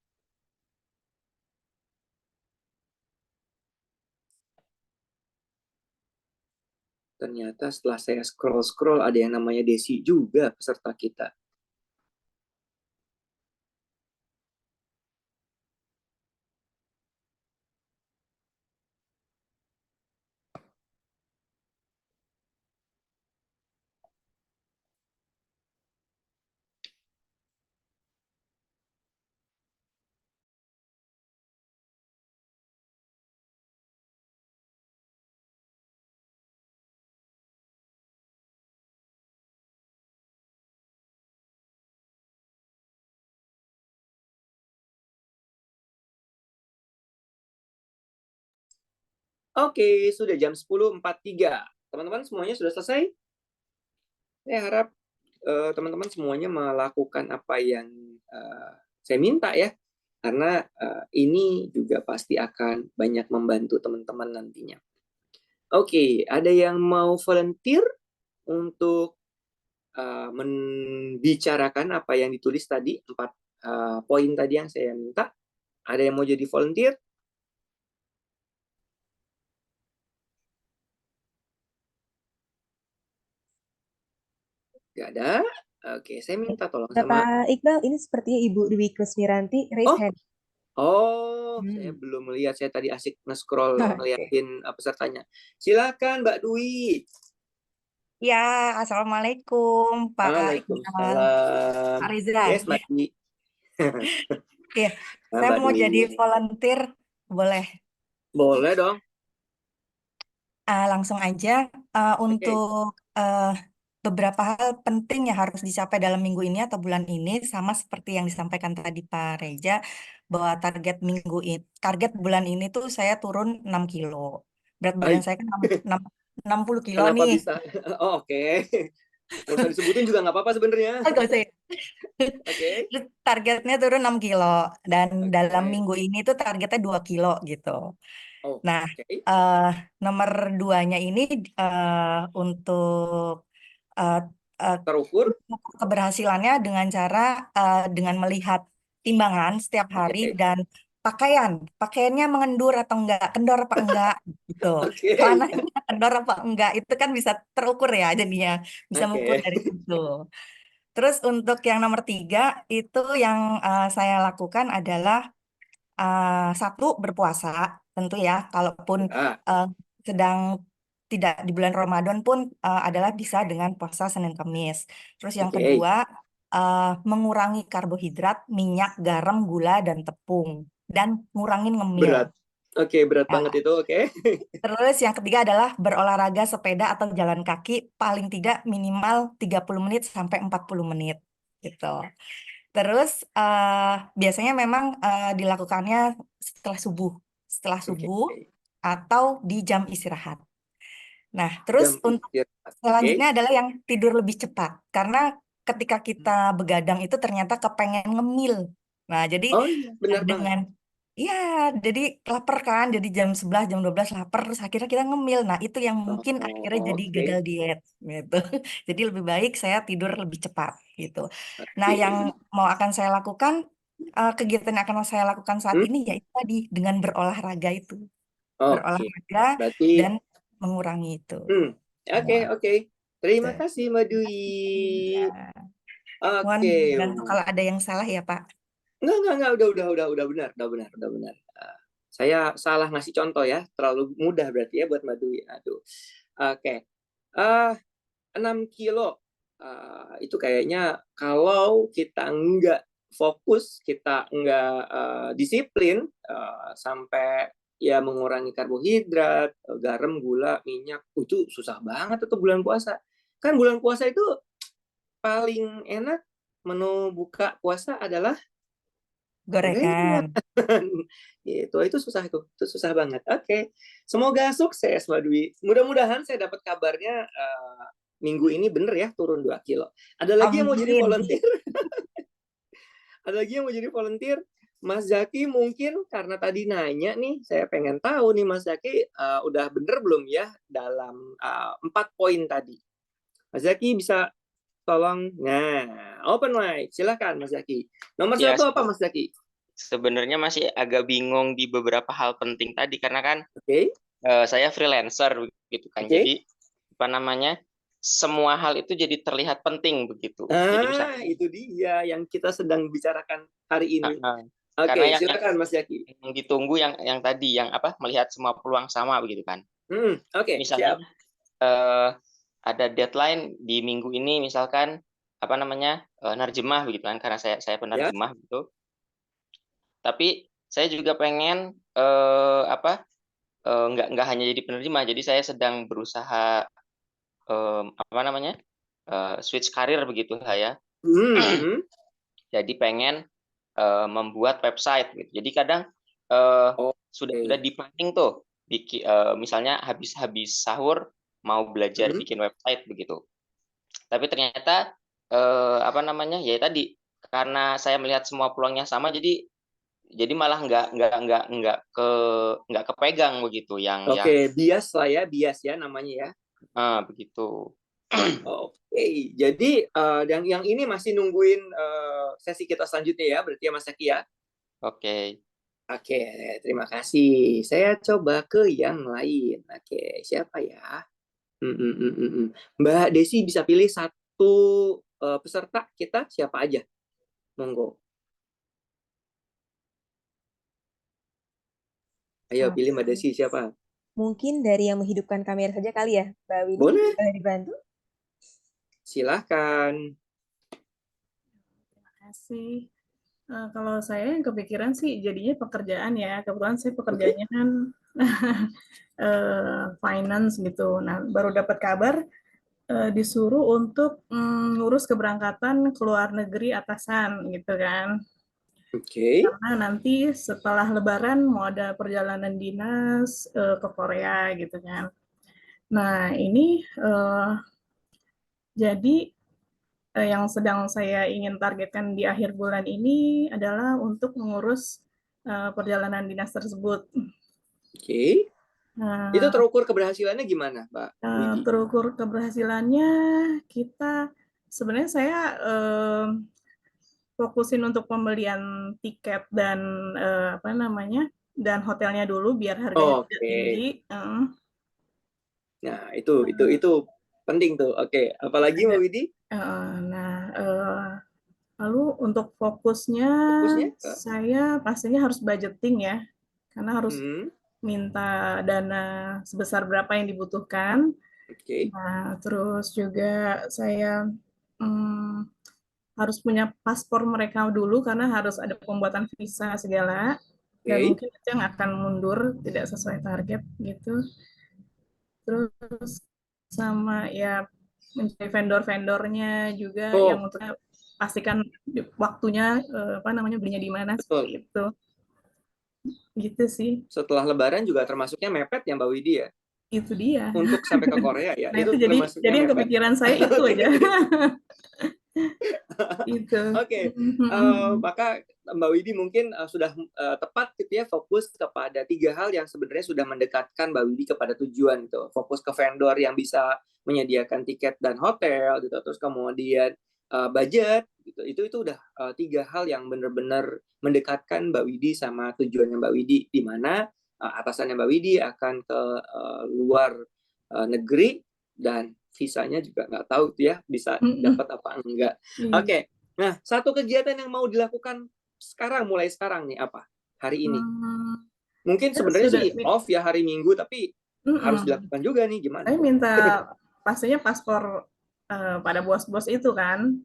Ternyata setelah saya scroll-scroll ada yang namanya Desi juga peserta kita. Oke, sudah jam 10.43. Teman-teman semuanya sudah selesai? Saya harap teman-teman semuanya melakukan apa yang saya minta ya. Karena ini juga pasti akan banyak membantu teman-teman nantinya. Oke, ada yang mau volunteer untuk membicarakan apa yang ditulis tadi, 4 poin tadi yang saya minta? Ada yang mau jadi volunteer? Gak ada? Oke, saya minta tolong sama... Bapak Iqbal, ini sepertinya Ibu Dwi Kusmiranti, raise hand. Saya belum melihat. Saya tadi asik nge-scroll Oke. ngeliatin pesertanya. Silakan Mbak Dwi. Ya, Assalamualaikum Pak Iqbal, Waalaikumsalam. Pak Reza. Yes, Mbak Dwi. Iya, Nah, saya Mbak mau Dwi. jadi volunteer, boleh? Boleh dong. Langsung aja untuk beberapa hal penting yang harus dicapai dalam minggu ini atau bulan ini, sama seperti yang disampaikan tadi Pak Reza, bahwa target bulan ini tuh saya turun 6 kilo. Berat badan Hai, saya kan 60 kilo kenapa nih. bisa? Oke. Nggak usah disebutin juga nggak apa-apa sebenarnya. Gak usah ya. Oke. Terus targetnya turun 6 kilo. Dan dalam Oke. minggu ini tuh targetnya 2 kilo gitu. Nah, Oke. nomor 2-nya ini untuk eh, Terukur. keberhasilannya dengan cara dengan melihat timbangan setiap hari Oke. dan pakaiannya mengendur atau enggak, kendor apa enggak gitu. Oke. Celananya kendor apa enggak itu kan bisa terukur ya jadinya, bisa mengukur Oke. dari situ. Terus untuk yang nomor 3 itu yang saya lakukan adalah satu, berpuasa tentu ya, kalaupun Ya. sedang tidak di bulan Ramadan pun adalah bisa dengan puasa Senin Kamis. Terus yang Oke. kedua, mengurangi karbohidrat, minyak, garam, gula, dan tepung. Dan ngurangin ngemil. Berat. Oke, berat Ya. banget itu. Oke. Terus yang ketiga adalah berolahraga sepeda atau jalan kaki paling tidak minimal 30 menit sampai 40 menit gitu. Terus biasanya memang dilakukannya setelah subuh Oke. atau di jam istirahat. Nah, terus Jam untuk istirahat. Oke. selanjutnya adalah yang tidur lebih cepat. Karena ketika kita begadang itu ternyata kepengen ngemil. Nah, jadi Oh iya, benar banget. iya, jadi lapar kan, jadi jam 11, jam 12 lapar, terus akhirnya kita ngemil. Nah, itu yang mungkin akhirnya jadi Oke. gagal diet, gitu. Jadi lebih baik saya tidur lebih cepat, gitu. Nah, Oke. yang mau akan saya lakukan, kegiatan yang akan saya lakukan saat ini, yaitu tadi, dengan berolahraga itu. Oke. Berolahraga Berarti dan mengurangi itu. Oke. Terima Gitu. kasih Mbak Dwi. Ya. Mohon Oke. bantu kalau ada yang salah ya, Pak. Enggak, udah benar. Saya salah ngasih contoh ya, terlalu mudah berarti ya buat Mbak Dwi. Aduh. Oke. 6 kilo. Itu kayaknya kalau kita nggak fokus, kita nggak disiplin sampai ya mengurangi karbohidrat, garam, gula, minyak, itu susah banget itu bulan puasa. Kan bulan puasa itu paling enak menu buka puasa adalah gorengan. Gorengan. itu susah banget. Oke. Semoga sukses Mbak Dwi. Mudah-mudahan saya dapat kabarnya minggu ini bener ya turun 2 kilo. Ada lagi yang mau jadi Amin. volunteer? Ada lagi yang mau jadi volunteer? Mas Zaki mungkin karena tadi nanya nih, saya pengen tahu nih Mas Zaki udah bener belum ya dalam 4 poin tadi. Mas Zaki bisa tolong. Nah, open mic. Silahkan Mas Zaki. Nomor Ya, satu apa Mas Zaki? sebenarnya masih agak bingung di beberapa hal penting tadi karena kan Oke. saya freelancer begitu kan. Oke. Jadi apa namanya? Semua hal itu jadi terlihat penting begitu. Jadi misalnya Itu dia yang kita sedang bicarakan hari ini. karena Oke, silakan Mas Zaki. yang ditunggu yang tadi yang apa? Melihat semua peluang sama begitu kan. Oke, Misalnya siap. ada deadline di minggu ini misalkan apa namanya? Nerjemah begitu kan karena saya penerjemah gitu. Tapi saya juga pengen nggak hanya jadi penerjemah, jadi saya sedang berusaha apa namanya switch karir begitu ya. Jadi pengen membuat website gitu. Jadi kadang sudah di planning tuh, misalnya habis sahur mau belajar bikin website begitu. Tapi ternyata apa namanya ya tadi karena saya melihat semua peluangnya sama, jadi malah nggak kepegang begitu yang bias lah ya, bias ya namanya ya. Begitu. Oke, jadi yang ini masih nungguin sesi kita selanjutnya ya, berarti ya Mas Zaki ya. Oke, terima kasih. Saya coba ke yang lain. Oke, siapa ya? Mbak Desi bisa pilih satu peserta kita, siapa aja? Monggo. Ayo pilih Mbak Desi, siapa? Mungkin dari yang menghidupkan kamera saja kali ya, Mbak Widi. Boleh. Boleh dibantu? Silahkan. Terima kasih. Kalau saya yang kepikiran sih jadinya pekerjaan ya. Kebetulan saya pekerjaannya kan finance gitu. Nah, baru dapat kabar disuruh untuk ngurus keberangkatan ke luar negeri atasan gitu kan. Oke. Karena nanti setelah Lebaran mau ada perjalanan dinas ke Korea gitu kan. Nah, ini jadi yang sedang saya ingin targetkan di akhir bulan ini adalah untuk mengurus perjalanan dinas tersebut. Oke. Itu terukur keberhasilannya gimana, Mbak Widi? Terukur keberhasilannya kita sebenarnya saya fokusin untuk pembelian tiket dan dan hotelnya dulu biar harganya tidak tinggi. Nah, itu penting tuh. Oke, apalagi Mbak Widi? Lalu untuk fokusnya saya pastinya harus budgeting ya, karena harus minta dana sebesar berapa yang dibutuhkan. Nah, terus juga saya harus punya paspor mereka dulu karena harus ada pembuatan visa segala, dan mungkin itu yang akan mundur tidak sesuai target gitu. Terus sama ya mencari vendor-vendornya juga yang untuk pastikan waktunya belinya di mana seperti itu. Gitu sih. Setelah Lebaran juga termasuknya mepet ya Mbak Widi ya? Itu dia. Untuk sampai ke Korea ya. Nah, itu jadi yang kepikiran saya itu aja. Itu. Oke. Maka Mbak Widi mungkin sudah tepat gitu ya, fokus kepada 3 hal yang sebenarnya sudah mendekatkan Mbak Widi kepada tujuan gitu. Fokus ke vendor yang bisa menyediakan tiket dan hotel gitu, terus kemudian budget gitu. Itu udah 3 hal yang benar-benar mendekatkan Mbak Widi sama tujuannya Mbak Widi, di mana atasannya Mbak Widi akan ke luar negeri dan visanya juga nggak tahu tuh ya bisa dapat apa enggak. Oke. Nah, satu kegiatan yang mau dilakukan mulai sekarang nih apa? Hari ini. Mungkin sebenarnya sih off ya hari Minggu, tapi harus dilakukan juga nih, gimana? Saya minta pastinya paspor pada bos-bos itu kan.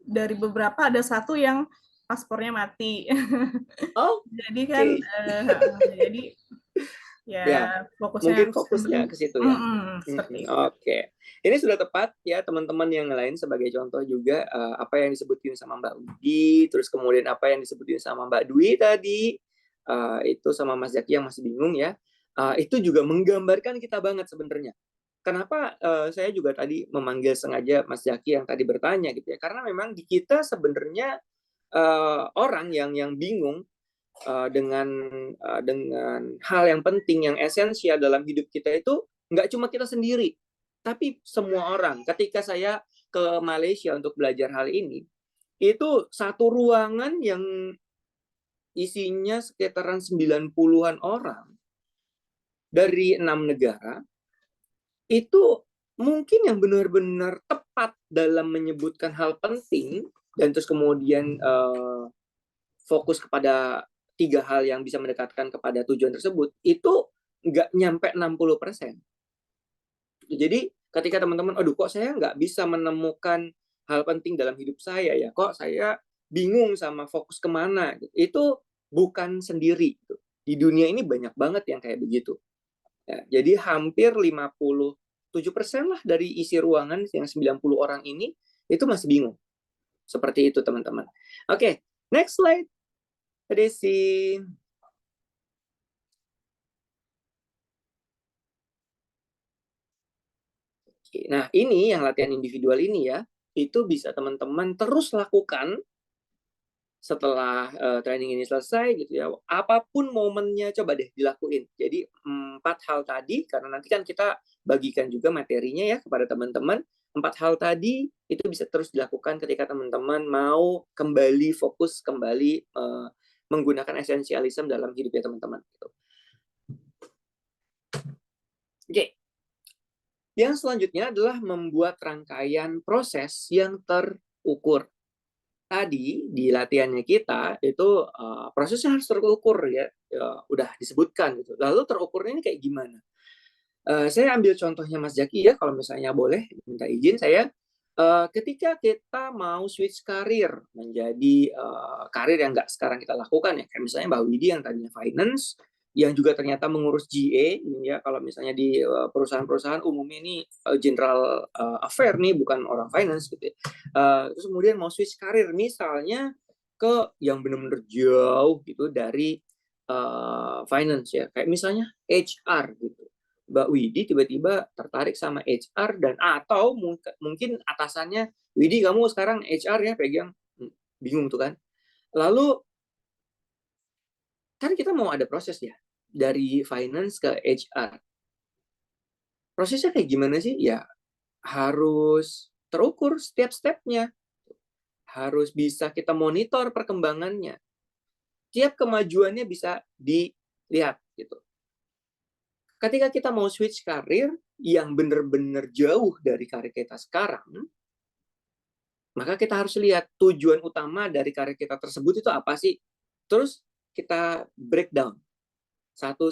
Dari beberapa ada satu yang paspornya mati. Jadi kan jadi ya mungkin fokusnya ke situ ya. Oke. Ini sudah tepat ya teman-teman yang lain, sebagai contoh juga apa yang disebutin sama Mbak Widi, terus kemudian apa yang disebutin sama Mbak Dwi tadi, itu sama Mas Zaki yang masih bingung ya. Itu juga menggambarkan kita banget sebenarnya. Kenapa saya juga tadi memanggil sengaja Mas Zaki yang tadi bertanya gitu ya, karena memang di kita sebenarnya orang yang bingung dengan hal yang penting, yang esensial dalam hidup kita itu nggak cuma kita sendiri, tapi semua orang. Ketika saya ke ke Malaysia untuk belajar hal ini, itu satu ruangan yang isinya sekitaran 90-an orang dari 6 negara, itu mungkin yang benar-benar tepat dalam menyebutkan hal penting, dan terus kemudian fokus kepada 3 hal yang bisa mendekatkan kepada tujuan tersebut, itu nggak nyampe 60%. Jadi ketika teman-teman, aduh kok saya nggak bisa menemukan hal penting dalam hidup saya ya, kok saya bingung sama fokus kemana, itu bukan sendiri. Di dunia ini banyak banget yang kayak begitu. Ya, jadi hampir 57% lah dari isi ruangan yang 90 orang ini, itu masih bingung. Seperti itu teman-teman. Oke, next slide. Desi. Nah, ini yang latihan individual ini ya, itu bisa teman-teman terus lakukan setelah training ini selesai gitu ya. Apapun momennya coba deh dilakuin. Jadi 4 hal tadi, karena nanti kan kita bagikan juga materinya ya kepada teman-teman. 4 hal tadi itu bisa terus dilakukan ketika teman-teman mau kembali fokus, kembali menggunakan esensialisme dalam hidupnya teman-teman. Gitu. Oke. Yang selanjutnya adalah membuat rangkaian proses yang terukur. Tadi di latihannya kita itu prosesnya harus terukur ya, udah disebutkan gitu. Lalu terukurnya ini kayak gimana? Saya ambil contohnya Mas Jaki ya, kalau misalnya boleh minta izin saya. Ketika kita mau switch karir menjadi karir yang nggak sekarang kita lakukan ya, kayak misalnya Mbak Widi yang tadinya finance, yang juga ternyata mengurus GA ya, kalau misalnya di perusahaan-perusahaan umumnya ini general affair nih, bukan orang finance gitu ya. Terus kemudian mau switch karir misalnya ke yang benar-benar jauh gitu dari finance ya, kayak misalnya HR gitu. Mbak Widi tiba-tiba tertarik sama HR, dan atau mungkin atasannya, Widi kamu sekarang HR ya pegang, bingung tuh kan. Lalu kan kita mau ada proses ya dari finance ke HR. Prosesnya kayak gimana sih? Ya harus terukur setiap stepnya. Harus bisa kita monitor perkembangannya. Tiap kemajuannya bisa dilihat gitu. Ketika kita mau switch karir yang benar-benar jauh dari karir kita sekarang, maka kita harus lihat tujuan utama dari karir kita tersebut itu apa sih? Terus kita breakdown satu.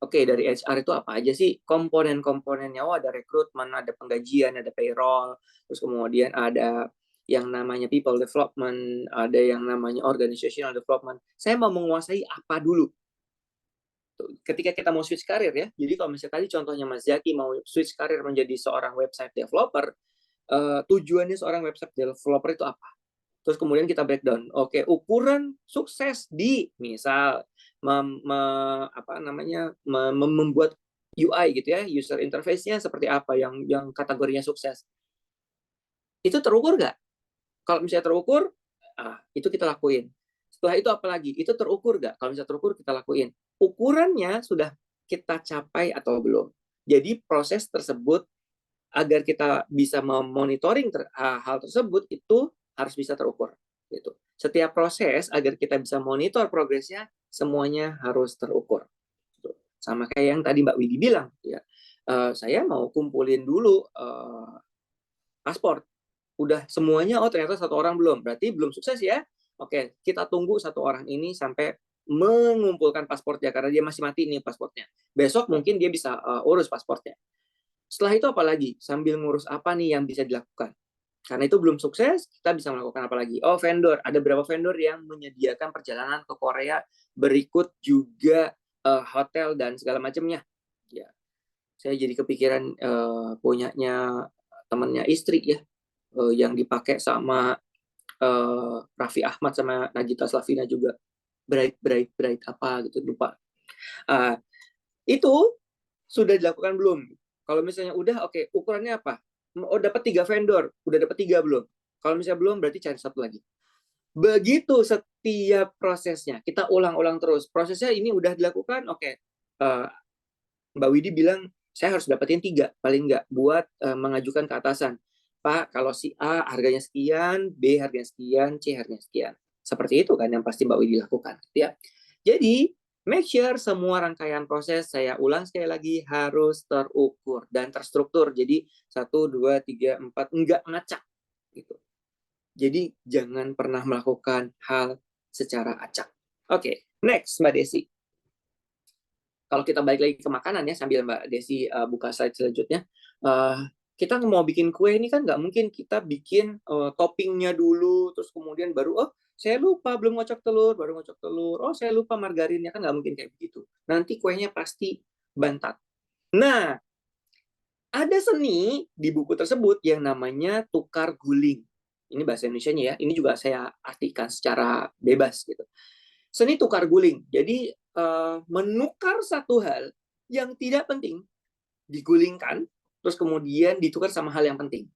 Oke, dari HR itu apa aja sih komponen-komponennya? Oh, ada rekrutmen, ada penggajian, ada payroll, terus kemudian ada yang namanya people development, ada yang namanya organizational development. Saya mau menguasai apa dulu? Ketika kita mau switch karir ya, jadi kalau misalnya tadi contohnya Mas Zaki mau switch karir menjadi seorang website developer, tujuannya seorang website developer itu apa? Terus kemudian kita breakdown. Oke, ukuran sukses di misal membuat UI gitu ya, user interface-nya seperti apa yang kategorinya sukses. Itu terukur nggak? Kalau misalnya terukur, itu kita lakuin. Setelah itu apa lagi? Itu terukur nggak? Kalau misalnya terukur, kita lakuin. Ukurannya sudah kita capai atau belum. Jadi proses tersebut agar kita bisa memonitoring hal tersebut itu harus bisa terukur. Gitu. Setiap proses agar kita bisa monitor progresnya semuanya harus terukur. Gitu. Sama kayak yang tadi Mbak Widi bilang, ya, saya mau kumpulin dulu paspor. Udah semuanya, oh ternyata 1 orang belum, berarti belum sukses ya. Oke, kita tunggu 1 orang ini sampai mengumpulkan paspornya, karena dia masih mati nih paspornya. Besok mungkin dia bisa urus paspornya. Setelah itu apa lagi? Sambil ngurus apa nih yang bisa dilakukan? Karena itu belum sukses, kita bisa melakukan apa lagi? Oh, vendor. Ada berapa vendor yang menyediakan perjalanan ke Korea, berikut juga hotel dan segala macamnya. Ya, saya jadi kepikiran punyanya temannya istri ya, yang dipakai sama Raffi Ahmad sama Nagita Slavina juga. Bright apa gitu, lupa. Itu sudah dilakukan belum? Kalau misalnya udah, oke, ukurannya apa? Oh, dapat 3 vendor, udah dapat 3 belum? Kalau misalnya belum, berarti cari 1 lagi. Begitu setiap prosesnya, kita ulang-ulang terus. Prosesnya ini udah dilakukan, oke. Mbak Widi bilang, saya harus dapetin 3, paling nggak, buat mengajukan ke atasan. Pak, kalau si A harganya sekian, B harganya sekian, C harganya sekian. Seperti itu kan yang pasti Mbak Widi lakukan, ya. Jadi, make sure semua rangkaian proses, saya ulang sekali lagi, harus terukur dan terstruktur. Jadi 1, 2, 3, 4, enggak ngacak gitu. Jadi jangan pernah melakukan hal secara acak. Oke, next Mbak Desi. Kalau kita balik lagi ke makanan ya, sambil Mbak Desi buka slide selanjutnya. Kita mau bikin kue ini kan nggak mungkin kita bikin toppingnya dulu, terus kemudian baru, oh saya lupa belum ngocok telur, baru ngocok telur. Oh saya lupa margarinnya, kan nggak mungkin kayak begitu. Nanti kuenya pasti bantat. Nah, ada seni di buku tersebut yang namanya tukar guling. Ini bahasa Indonesianya ya. Ini juga saya artikan secara bebas gitu. Seni tukar guling. Jadi menukar satu hal yang tidak penting, digulingkan, terus kemudian ditukar sama hal yang penting.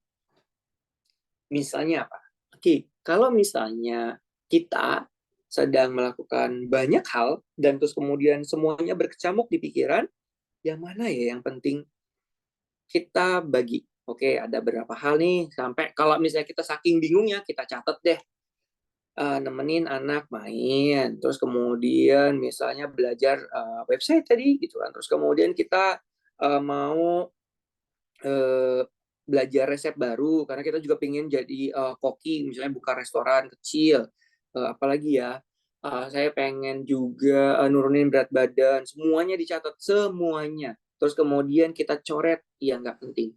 Misalnya apa? Oke, kalau misalnya kita sedang melakukan banyak hal, dan terus kemudian semuanya berkecamuk di pikiran, yang mana ya yang penting? Kita bagi. Oke, ada berapa hal nih, sampai kalau misalnya kita saking bingungnya, kita catat deh. Nemenin anak main, terus kemudian misalnya belajar website tadi gitu kan, terus kemudian kita mau belajar resep baru karena kita juga pengen jadi koki, misalnya buka restoran kecil, apalagi ya, saya pengen juga nurunin berat badan, semuanya dicatat, semuanya, terus kemudian kita coret yang nggak penting.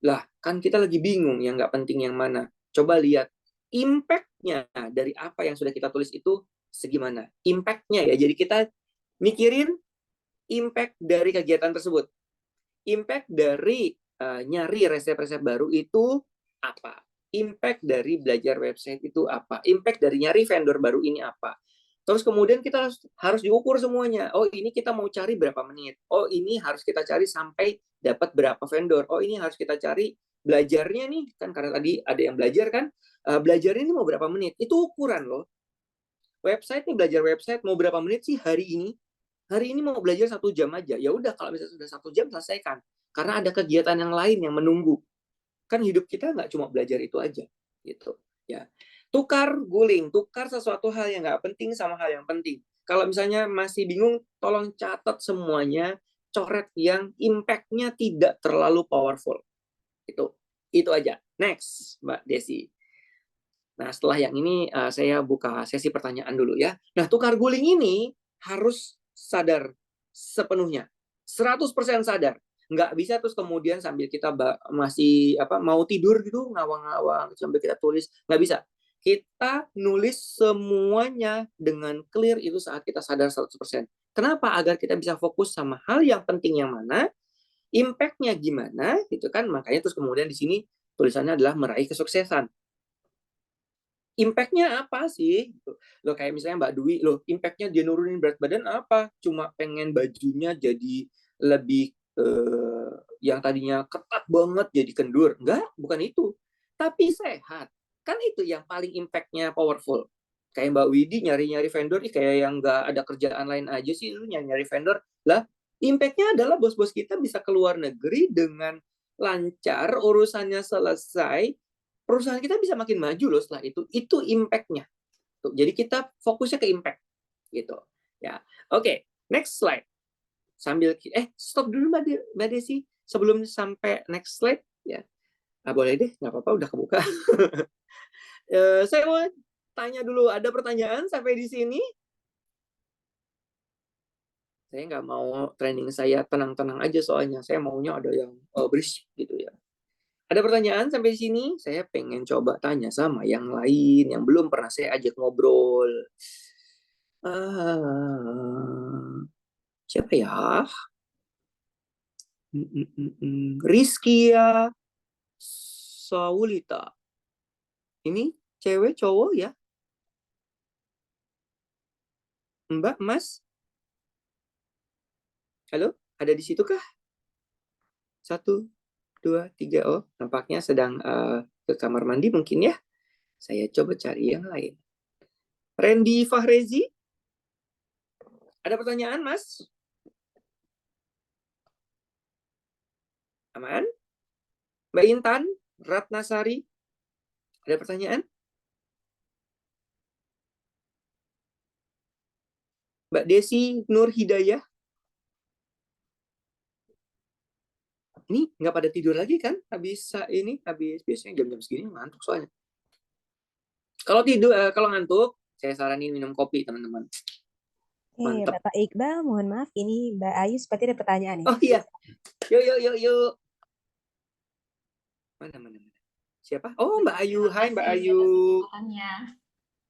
Lah kan kita lagi bingung yang nggak penting yang mana. Coba lihat impact-nya dari apa yang sudah kita tulis itu segimana. Impact-nya ya, jadi kita mikirin impact dari kegiatan tersebut. Impact dari nyari resep-resep baru itu apa? Impact dari belajar website itu apa? Impact dari nyari vendor baru ini apa? Terus kemudian kita harus diukur semuanya. Oh, ini kita mau cari berapa menit. Oh, ini harus kita cari sampai dapat berapa vendor. Oh, ini harus kita cari belajarnya nih. Kan karena tadi ada yang belajar kan. Belajar ini mau berapa menit. Itu ukuran loh. Website nih, belajar website mau berapa menit sih hari ini. Hari ini mau belajar 1 jam aja. Ya udah, kalau misalnya sudah 1 jam, selesaikan. Karena ada kegiatan yang lain yang menunggu. Kan hidup kita nggak cuma belajar itu aja. Gitu. Ya. Tukar guling, tukar sesuatu hal yang nggak penting sama hal yang penting. Kalau misalnya masih bingung, tolong catat semuanya, coret yang impact-nya tidak terlalu powerful. Itu aja. Next, Mbak Desi. Nah, setelah yang ini saya buka sesi pertanyaan dulu ya. Nah, tukar guling ini harus sadar sepenuhnya. 100% sadar. Nggak bisa terus kemudian sambil kita masih mau tidur gitu, ngawang-ngawang sambil kita tulis. Nggak bisa. Kita nulis semuanya dengan clear itu saat kita sadar 100%. Kenapa? Agar kita bisa fokus sama hal yang penting yang mana, impact-nya gimana, gitu kan. Makanya terus kemudian di sini tulisannya adalah meraih kesuksesan. Impact-nya apa sih? Loh, kayak misalnya Mbak Dwi, loh impact-nya dia nurunin berat badan apa? Cuma pengen bajunya jadi lebih yang tadinya ketat banget jadi kendur. Enggak, bukan itu. Tapi sehat. Kan itu yang paling impact-nya powerful. Kayak Mbak Widi nyari-nyari vendor, kayak yang nggak ada kerjaan lain aja sih, lu nyari-nyari vendor. Lah, impact-nya adalah bos-bos kita bisa keluar negeri dengan lancar, urusannya selesai, perusahaan kita bisa makin maju loh setelah itu impact-nya. Jadi kita fokusnya ke impact gitu ya. Oke, next slide. Sambil stop dulu Mbak Desi sebelum sampai next slide ya. Boleh deh, nggak apa-apa, udah kebuka. Saya mau tanya dulu, ada pertanyaan sampai di sini? Saya nggak mau training saya tenang-tenang aja, soalnya saya maunya ada yang berisik gitu ya. Ada pertanyaan sampai sini? Saya pengen coba tanya sama yang lain yang belum pernah saya ajak ngobrol. Siapa ya? Rizkia Saulita. Ini cewek cowok ya? Mbak, Mas? Halo? Ada di situ kah? 1, 2, 3. Oh, nampaknya sedang ke kamar mandi mungkin ya. Saya coba cari yang lain. Randy Fahrezi? Ada pertanyaan, Mas? Aman? Mbak Intan Ratnasari, ada pertanyaan? Mbak Desi Nur Hidayah, ini nggak pada tidur lagi kan? Habis biasanya jam-jam segini ngantuk soalnya. Kalau tidur, kalau ngantuk, saya saranin minum kopi teman-teman. Mantap. Bapak Iqbal, mohon maaf, ini Mbak Ayu seperti ada pertanyaan nih. Oh iya, yuk. Mana? Siapa? Oh, Mbak Ayu. Hai Mbak Ayu.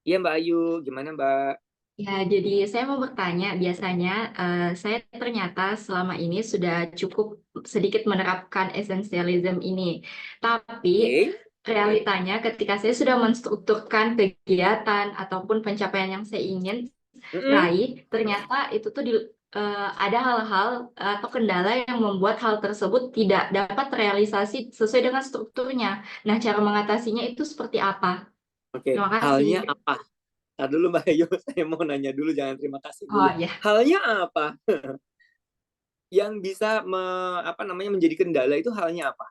Iya Mbak Ayu, gimana Mbak? Ya, jadi saya mau bertanya, biasanya saya ternyata selama ini sudah cukup sedikit menerapkan esensialism ini. Tapi realitanya ketika saya sudah menstrukturkan kegiatan ataupun pencapaian yang saya ingin raih, ternyata itu tuh ada hal-hal atau kendala yang membuat hal tersebut tidak dapat terrealisasi sesuai dengan strukturnya. Nah, cara mengatasinya itu seperti apa? Oke, Terima kasih. halnya apa? Ntar dulu Mbak Ayu, saya mau nanya dulu, jangan terima kasih dulu. Oh, ya. Halnya apa? Yang bisa menjadi kendala itu halnya apa?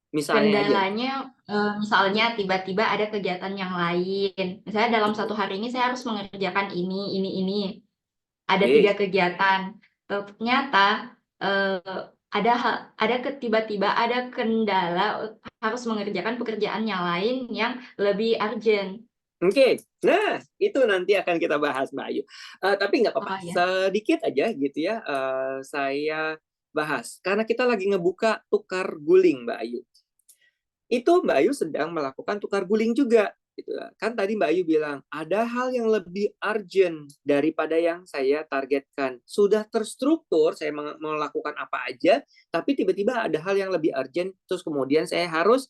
Misalnya Kendalanya, misalnya tiba-tiba ada kegiatan yang lain. Misalnya dalam satu hari ini saya harus mengerjakan ini. Ada 3 kegiatan. Ternyata tiba-tiba ada kendala harus mengerjakan pekerjaan yang lain yang lebih urgent. Oke, nah itu nanti akan kita bahas Mbak Ayu. Tapi nggak apa-apa, sedikit aja gitu ya. Saya bahas karena kita lagi ngebuka tukar guling Mbak Ayu. Itu Mbak Ayu sedang melakukan tukar guling juga. Gitu. Kan tadi Mbak Ayu bilang, ada hal yang lebih urgent daripada yang saya targetkan. Sudah terstruktur, saya melakukan apa aja, tapi tiba-tiba ada hal yang lebih urgent, terus kemudian saya harus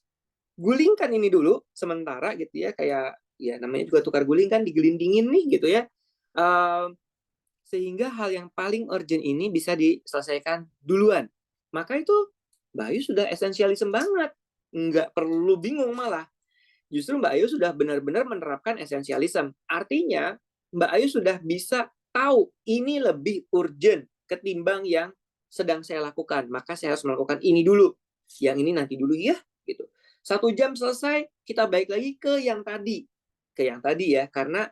gulingkan ini dulu, sementara gitu ya, kayak ya namanya juga tukar guling kan, digelindingin nih gitu ya. Sehingga hal yang paling urgent ini bisa diselesaikan duluan. Maka itu Mbak Ayu sudah esensialisme banget. Nggak perlu bingung malah. Justru Mbak Ayu sudah benar-benar menerapkan esensialisme. Artinya Mbak Ayu sudah bisa tahu ini lebih urgent ketimbang yang sedang saya lakukan. Maka saya harus melakukan ini dulu. Yang ini nanti dulu ya. Gitu. 1 jam selesai, kita balik lagi ke yang tadi. Ke yang tadi ya. Karena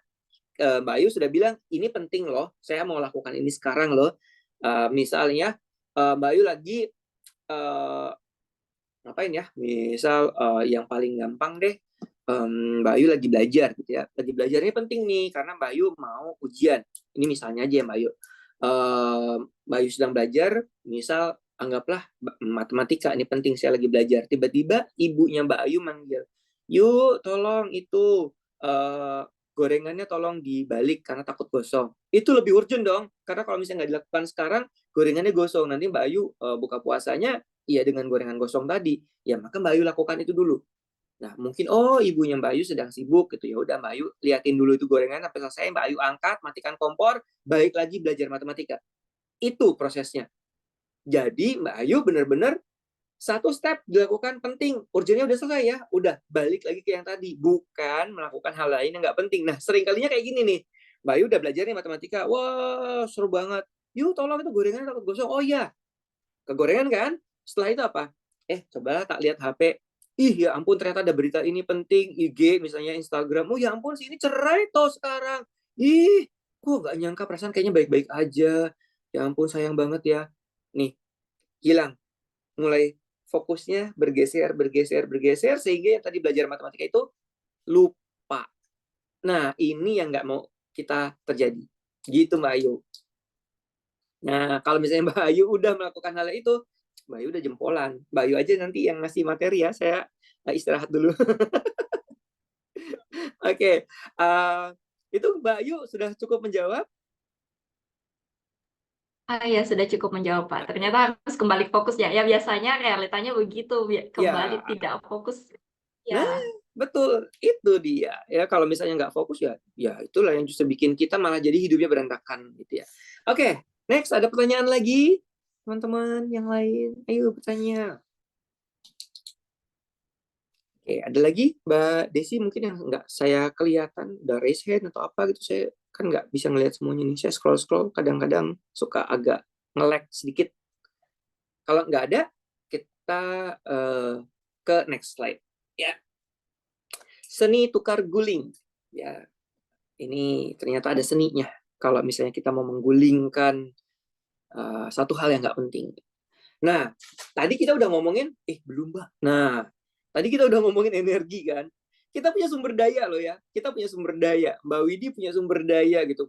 Mbak Ayu sudah bilang, ini penting loh. Saya mau lakukan ini sekarang loh. Misalnya Mbak Ayu lagi ngapain ya? Misal yang paling gampang deh. Mbak Ayu lagi belajar gitu ya. Lagi belajar ini penting nih karena Mbak Ayu mau ujian. Ini misalnya aja ya Mbak Ayu. Mbak Ayu sedang belajar, misal anggaplah matematika, ini penting saya lagi belajar. Tiba-tiba ibunya Mbak Ayu manggil, "Yuk, tolong itu gorengannya tolong dibalik karena takut gosong." Itu lebih urgent dong. Karena kalau misalnya nggak dilakukan sekarang, gorengannya gosong. Nanti Mbak Ayu buka puasanya ya dengan gorengan gosong tadi. Ya maka Mbak Ayu lakukan itu dulu. Nah, mungkin ibunya Mbak Ayu sedang sibuk gitu ya. Udah Mbak Ayu liatin dulu itu gorengan sampai selesai, Mbak Ayu angkat, matikan kompor, balik lagi belajar matematika. Itu prosesnya. Jadi Mbak Ayu benar-benar 1 step dilakukan penting, urgennya udah selesai ya, udah balik lagi ke yang tadi, bukan melakukan hal lain yang nggak penting. Nah, sering kalinya kayak gini nih, Mbak Ayu udah belajar nih matematika, wah seru banget, yuk tolong itu gorengan takut gosong, oh iya, kegorengan kan, setelah itu apa? Cobalah tak lihat HP, ih ya ampun ternyata ada berita ini penting, IG misalnya Instagram, oh ya ampun sih ini cerai toh sekarang, ih kok nggak nyangka perasaan kayaknya baik-baik aja, ya ampun sayang banget ya, nih hilang, mulai fokusnya bergeser sehingga yang tadi belajar matematika itu lupa. Nah ini yang nggak mau kita terjadi, gitu Mbak Ayu. Nah kalau misalnya Mbak Ayu udah melakukan hal itu, Mbak Ayu udah jempolan. Mbak Ayu aja nanti yang ngasih materi ya, saya istirahat dulu. Oke, itu Mbak Ayu sudah cukup menjawab? Ya sudah cukup menjawab Pak. Ternyata harus kembali fokus ya. Ya biasanya realitanya begitu, kembali tidak fokus. Ya. Nah, betul, itu dia. Ya kalau misalnya nggak fokus ya itulah yang justru bikin kita malah jadi hidupnya berantakan gitu ya. Oke, next ada pertanyaan lagi? Teman-teman yang lain, ayo bertanya. Oke, ada lagi Mbak Desi mungkin yang nggak saya kelihatan, udah raise hand atau apa gitu, saya kan nggak bisa ngelihat semuanya nih, saya scroll kadang-kadang suka agak nge-lag sedikit. Kalau nggak ada, kita ke next slide. Ya, seni tukar guling. Ya, ini ternyata ada seninya. Kalau misalnya kita mau menggulingkan satu hal yang nggak penting. Nah, tadi kita udah ngomongin, belum Mbak. Nah, tadi kita udah ngomongin energi kan. Kita punya sumber daya loh ya. Kita punya sumber daya. Mbak Widi punya sumber daya gitu.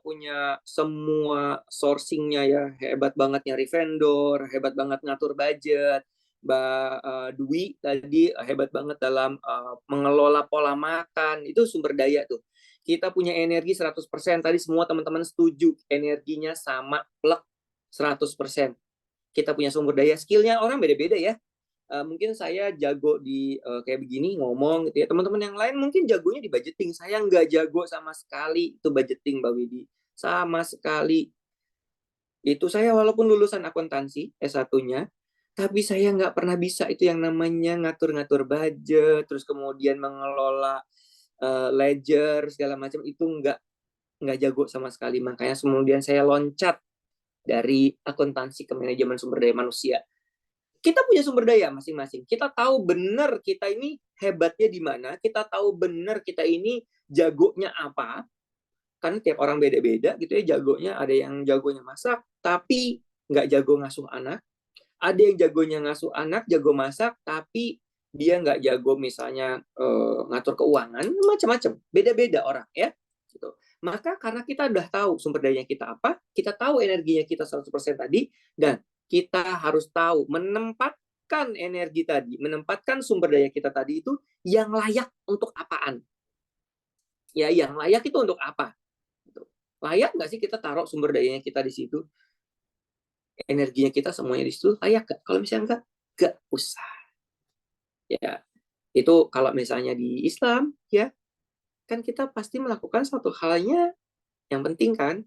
Punya semua sourcing-nya ya. Hebat banget nyari vendor, hebat banget ngatur budget. Mbak Dwi tadi hebat banget dalam mengelola pola makan. Itu sumber daya tuh. Kita punya energi 100%. Tadi semua teman-teman setuju. Energinya sama, plek 100%. Kita punya sumber daya, skillnya orang beda-beda ya. Mungkin saya jago di kayak begini ngomong gitu ya. Teman-teman yang lain mungkin jagonya di budgeting. Saya nggak jago sama sekali itu budgeting, Mbak Widi. Sama sekali. Itu saya walaupun lulusan akuntansi S1-nya, tapi saya nggak pernah bisa itu yang namanya ngatur-ngatur budget, terus kemudian mengelola ledger segala macam, itu nggak jago sama sekali. Makanya kemudian saya loncat dari akuntansi ke manajemen sumber daya manusia. Kita punya sumber daya masing-masing. Kita tahu benar kita ini hebatnya di mana. Kita tahu benar kita ini jagonya apa. Karena tiap orang beda-beda gitu ya jagonya. Ada yang jagonya masak, tapi nggak jago ngasuh anak. Ada yang jagonya ngasuh anak, jago masak, tapi dia nggak jago misalnya ngatur keuangan, macam-macam. Beda-beda orang ya. Gitu. Maka karena kita udah tahu sumber dayanya kita apa, kita tahu energinya kita 100% tadi, dan kita harus tahu menempatkan energi tadi, menempatkan sumber daya kita tadi itu yang layak untuk apaan. Ya, yang layak itu untuk apa? Layak nggak sih kita taruh sumber dayanya kita di situ? Energinya kita semuanya di situ, layak nggak? Kalau misalnya nggak usah. Ya, itu kalau misalnya di Islam, ya, kan kita pasti melakukan satu halnya yang penting kan,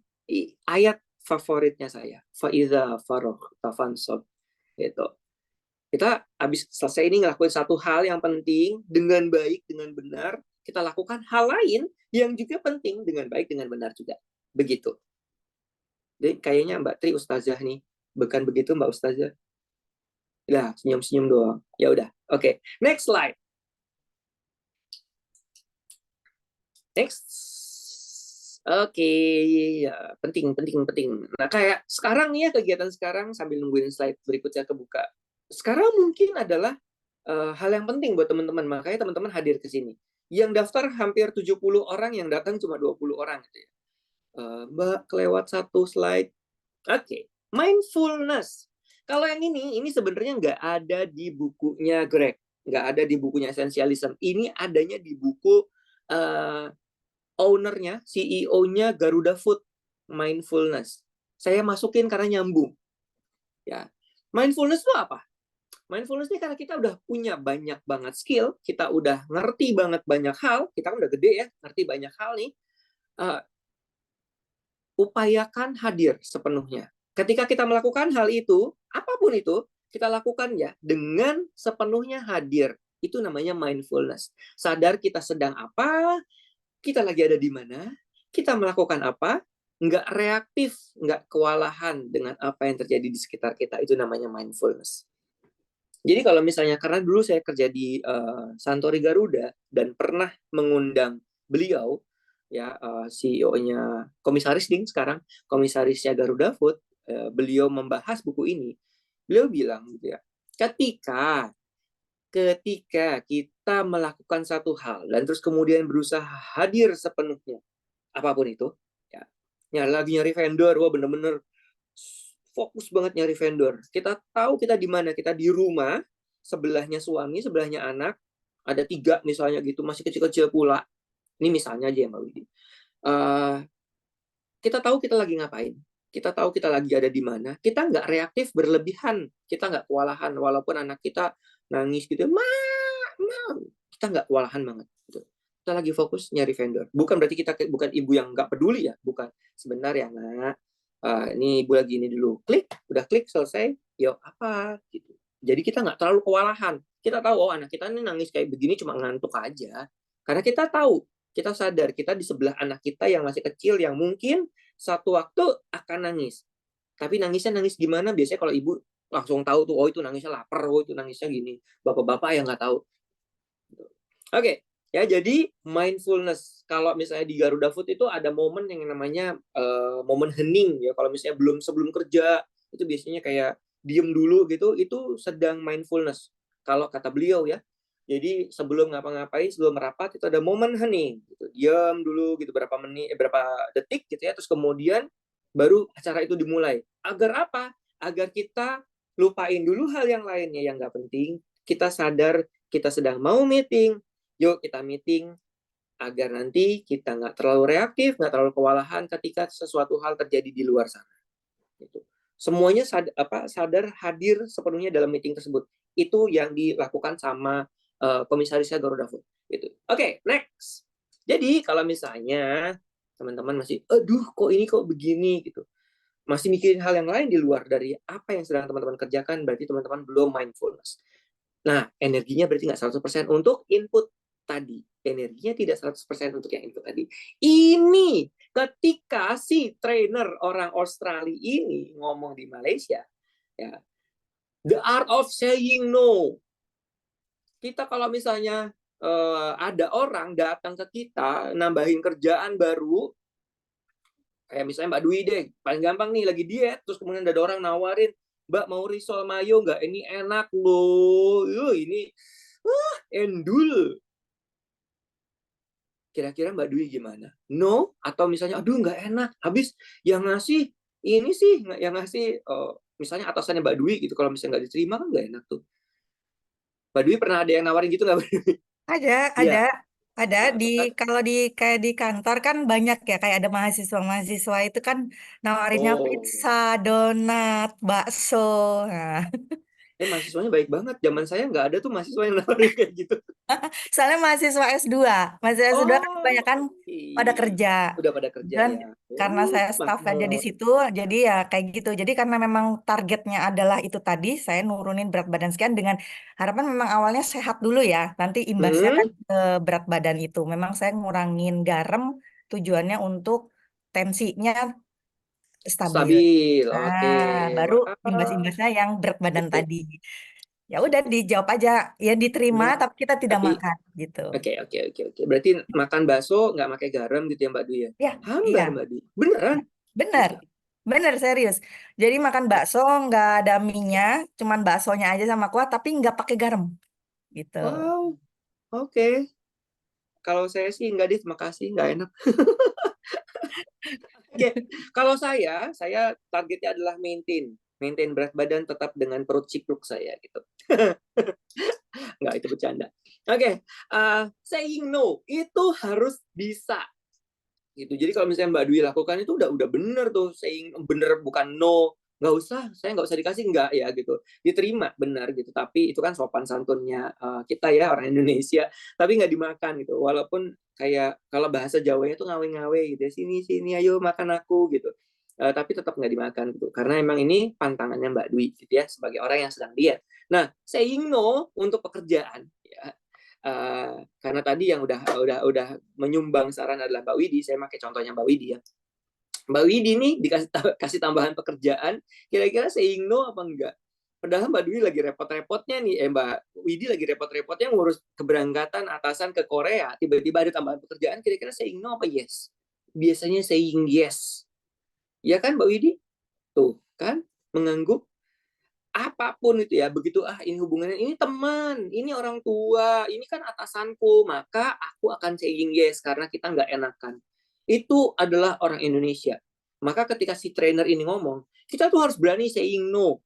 ayat favoritnya saya, faiza faroghta fansab, gitu. Kita habis selesai ini ngelakuin satu hal yang penting dengan baik, dengan benar, kita lakukan hal lain yang juga penting dengan baik, dengan benar juga, begitu. Jadi kayaknya Mbak Tri Ustazah nih, bukan begitu Mbak Ustazah? Udah senyum-senyum doang. Ya udah, oke. Next slide. Next. Oke, ya, penting. Nah, kayak sekarang nih ya, kegiatan sekarang sambil nungguin slide berikutnya kebuka. Sekarang mungkin adalah hal yang penting buat teman-teman, makanya teman-teman hadir ke sini. Yang daftar hampir 70 orang, yang datang cuma 20 orang gitu ya. Mbak, kelewat satu slide. Oke, mindfulness. Kalau yang ini sebenarnya nggak ada di bukunya Greg, nggak ada di bukunya Essentialism. Ini adanya di buku ownernya, CEO-nya Garuda Food, mindfulness. Saya masukin karena nyambung. Ya, mindfulness itu apa? Mindfulness ini karena kita udah punya banyak banget skill, kita udah ngerti banget banyak hal, kita kan udah gede ya, ngerti banyak hal nih. Upayakan hadir sepenuhnya. Ketika kita melakukan hal itu, apapun itu, kita lakukan ya dengan sepenuhnya hadir. Itu namanya mindfulness. Sadar kita sedang apa, kita lagi ada di mana, kita melakukan apa, nggak reaktif, nggak kewalahan dengan apa yang terjadi di sekitar kita. Itu namanya mindfulness. Jadi kalau misalnya, karena dulu saya kerja di Santori Garuda, dan pernah mengundang beliau, ya CEO-nya Komisaris Ding sekarang, komisarisnya Garuda Food, beliau membahas buku ini. Beliau bilang gitu ya, ketika kita melakukan satu hal dan terus kemudian berusaha hadir sepenuhnya, apapun itu, ya lagi nyari vendor, wah bener-bener fokus banget nyari vendor. Kita tahu kita di mana, kita di rumah, sebelahnya suami, sebelahnya anak, ada 3 misalnya gitu, masih kecil-kecil pula. Ini misalnya aja ya Mbak Widi. Kita tahu kita lagi ngapain. Kita tahu kita lagi ada di mana. Kita nggak reaktif berlebihan. Kita nggak kewalahan. Walaupun anak kita nangis gitu, kita nggak kewalahan banget. Gitu. Kita lagi fokus nyari vendor. Bukan berarti kita bukan ibu yang nggak peduli ya. Bukan. Sebenarnya nak, ini ibu lagi ini dulu. Klik, udah klik selesai. Yuk apa? Gitu. Jadi kita nggak terlalu kewalahan. Kita tahu, oh anak kita ini nangis kayak begini cuma ngantuk aja. Karena kita tahu, kita sadar kita di sebelah anak kita yang masih kecil, yang mungkin satu waktu akan nangis. Tapi nangisnya nangis gimana? Biasanya kalau ibu langsung tahu tuh, oh itu nangisnya lapar, oh itu nangisnya gini. Bapak-bapak yang nggak tahu. Oke, ya jadi mindfulness. Kalau misalnya di Garuda Food itu ada momen yang namanya momen hening ya. Kalau misalnya sebelum kerja itu biasanya kayak diem dulu gitu, itu sedang mindfulness. Kalau kata beliau ya. Jadi sebelum ngapa-ngapain, sebelum merapat itu ada momen hening, gitu. Diam dulu gitu berapa detik gitu ya. Terus kemudian baru acara itu dimulai. Agar apa? Agar kita lupain dulu hal yang lainnya yang nggak penting. Kita sadar kita sedang mau meeting. Yuk kita meeting agar nanti kita nggak terlalu reaktif, nggak terlalu kewalahan ketika sesuatu hal terjadi di luar sana. Gitu. Semuanya sadar hadir sepenuhnya dalam meeting tersebut. Itu yang dilakukan sama komisarisnya Garuda Food. Gitu. Oke, next. Jadi kalau misalnya teman-teman masih, aduh kok ini kok begini gitu, masih mikirin hal yang lain di luar dari apa yang sedang teman-teman kerjakan, berarti teman-teman belum mindfulness. Nah, energinya berarti nggak 100% untuk input tadi. Energinya tidak 100% untuk yang input tadi. Ini ketika si trainer orang Australia ini ngomong di Malaysia, ya, the art of saying no. Kita kalau misalnya ada orang datang ke kita, nambahin kerjaan baru, kayak misalnya Mbak Dwi deh, paling gampang nih lagi diet, terus kemudian ada orang nawarin, Mbak mau risol mayo nggak? Ini enak loh, ini endul. Kira-kira Mbak Dwi gimana? No? Atau misalnya, aduh nggak enak, habis yang ngasih ini sih, yang ngasih misalnya atasannya Mbak Dwi gitu, kalau misalnya nggak diterima kan nggak enak tuh. Mbak Dwi pernah ada yang nawarin gitu nggak Mbak Dwi? Ada kalau kayak di kantor kan banyak ya, kayak ada mahasiswa itu kan nawarinnya pizza, donat, bakso. Nah. Mahasiswanya baik banget. Zaman saya nggak ada tuh mahasiswa yang nawarin kayak gitu. Soalnya mahasiswa S2 kan kebanyakan pada kerja. Udah pada kerja Dan ya. karena saya staff aja di situ, jadi ya kayak gitu. Jadi karena memang targetnya adalah itu tadi, saya nurunin berat badan sekian dengan harapan memang awalnya sehat dulu ya. Nanti imbasnya kan ke berat badan itu. Memang saya ngurangin garam tujuannya untuk tensinya stabil. Oke. Baru imbas-imbasnya yang berat badan tadi. Ya udah dijawab aja, ya diterima tapi kita tidak makan gitu. Oke. Berarti makan bakso nggak pakai garam gitu ya Mbak Dwi ya? Ya, Hambar Mbak Dwi. Beneran? Bener serius. Jadi makan bakso nggak ada mie-nya, cuman baksonya aja sama kuah, tapi nggak pakai garam gitu. Wow, oke. Kalau saya sih nggak deh, terima kasih, nggak enak. Oke, kalau saya targetnya adalah maintain berat badan tetap dengan perut cipluk saya gitu. Nggak, itu bercanda. Oke, saying no itu harus bisa gitu. Jadi kalau misalnya Mbak Dwi lakukan itu udah bener tuh, saying bener, bukan no. Nggak usah, saya nggak usah dikasih, nggak ya gitu, diterima benar gitu, tapi itu kan sopan santunnya kita ya orang Indonesia, tapi nggak dimakan gitu, walaupun kayak kalau bahasa Jawanya tuh ngawe-ngawe gitu ya, sini ayo makan aku gitu, tapi tetap nggak dimakan gitu, karena emang ini pantangannya Mbak Dwi gitu ya, sebagai orang yang sedang diet. Nah, saying no untuk pekerjaan ya, karena tadi yang udah menyumbang saran adalah Mbak Widi, saya pakai contohnya Mbak Widi ya. Mbak Widi nih dikasih tambahan pekerjaan, kira-kira saying no apa enggak? Padahal Mbak Dwi lagi repot-repotnya nih, Mbak Widi lagi repot-repotnya ngurus keberangkatan atasan ke Korea, tiba-tiba ada tambahan pekerjaan, kira-kira saying no apa yes? Biasanya saying yes. Ya kan Mbak Widi? Tuh kan, mengangguk apapun itu ya, begitu ini hubungannya, ini teman, ini orang tua, ini kan atasanku, maka aku akan saying yes karena kita nggak enakan. Itu adalah orang Indonesia. Maka ketika si trainer ini ngomong, kita tuh harus berani saying no.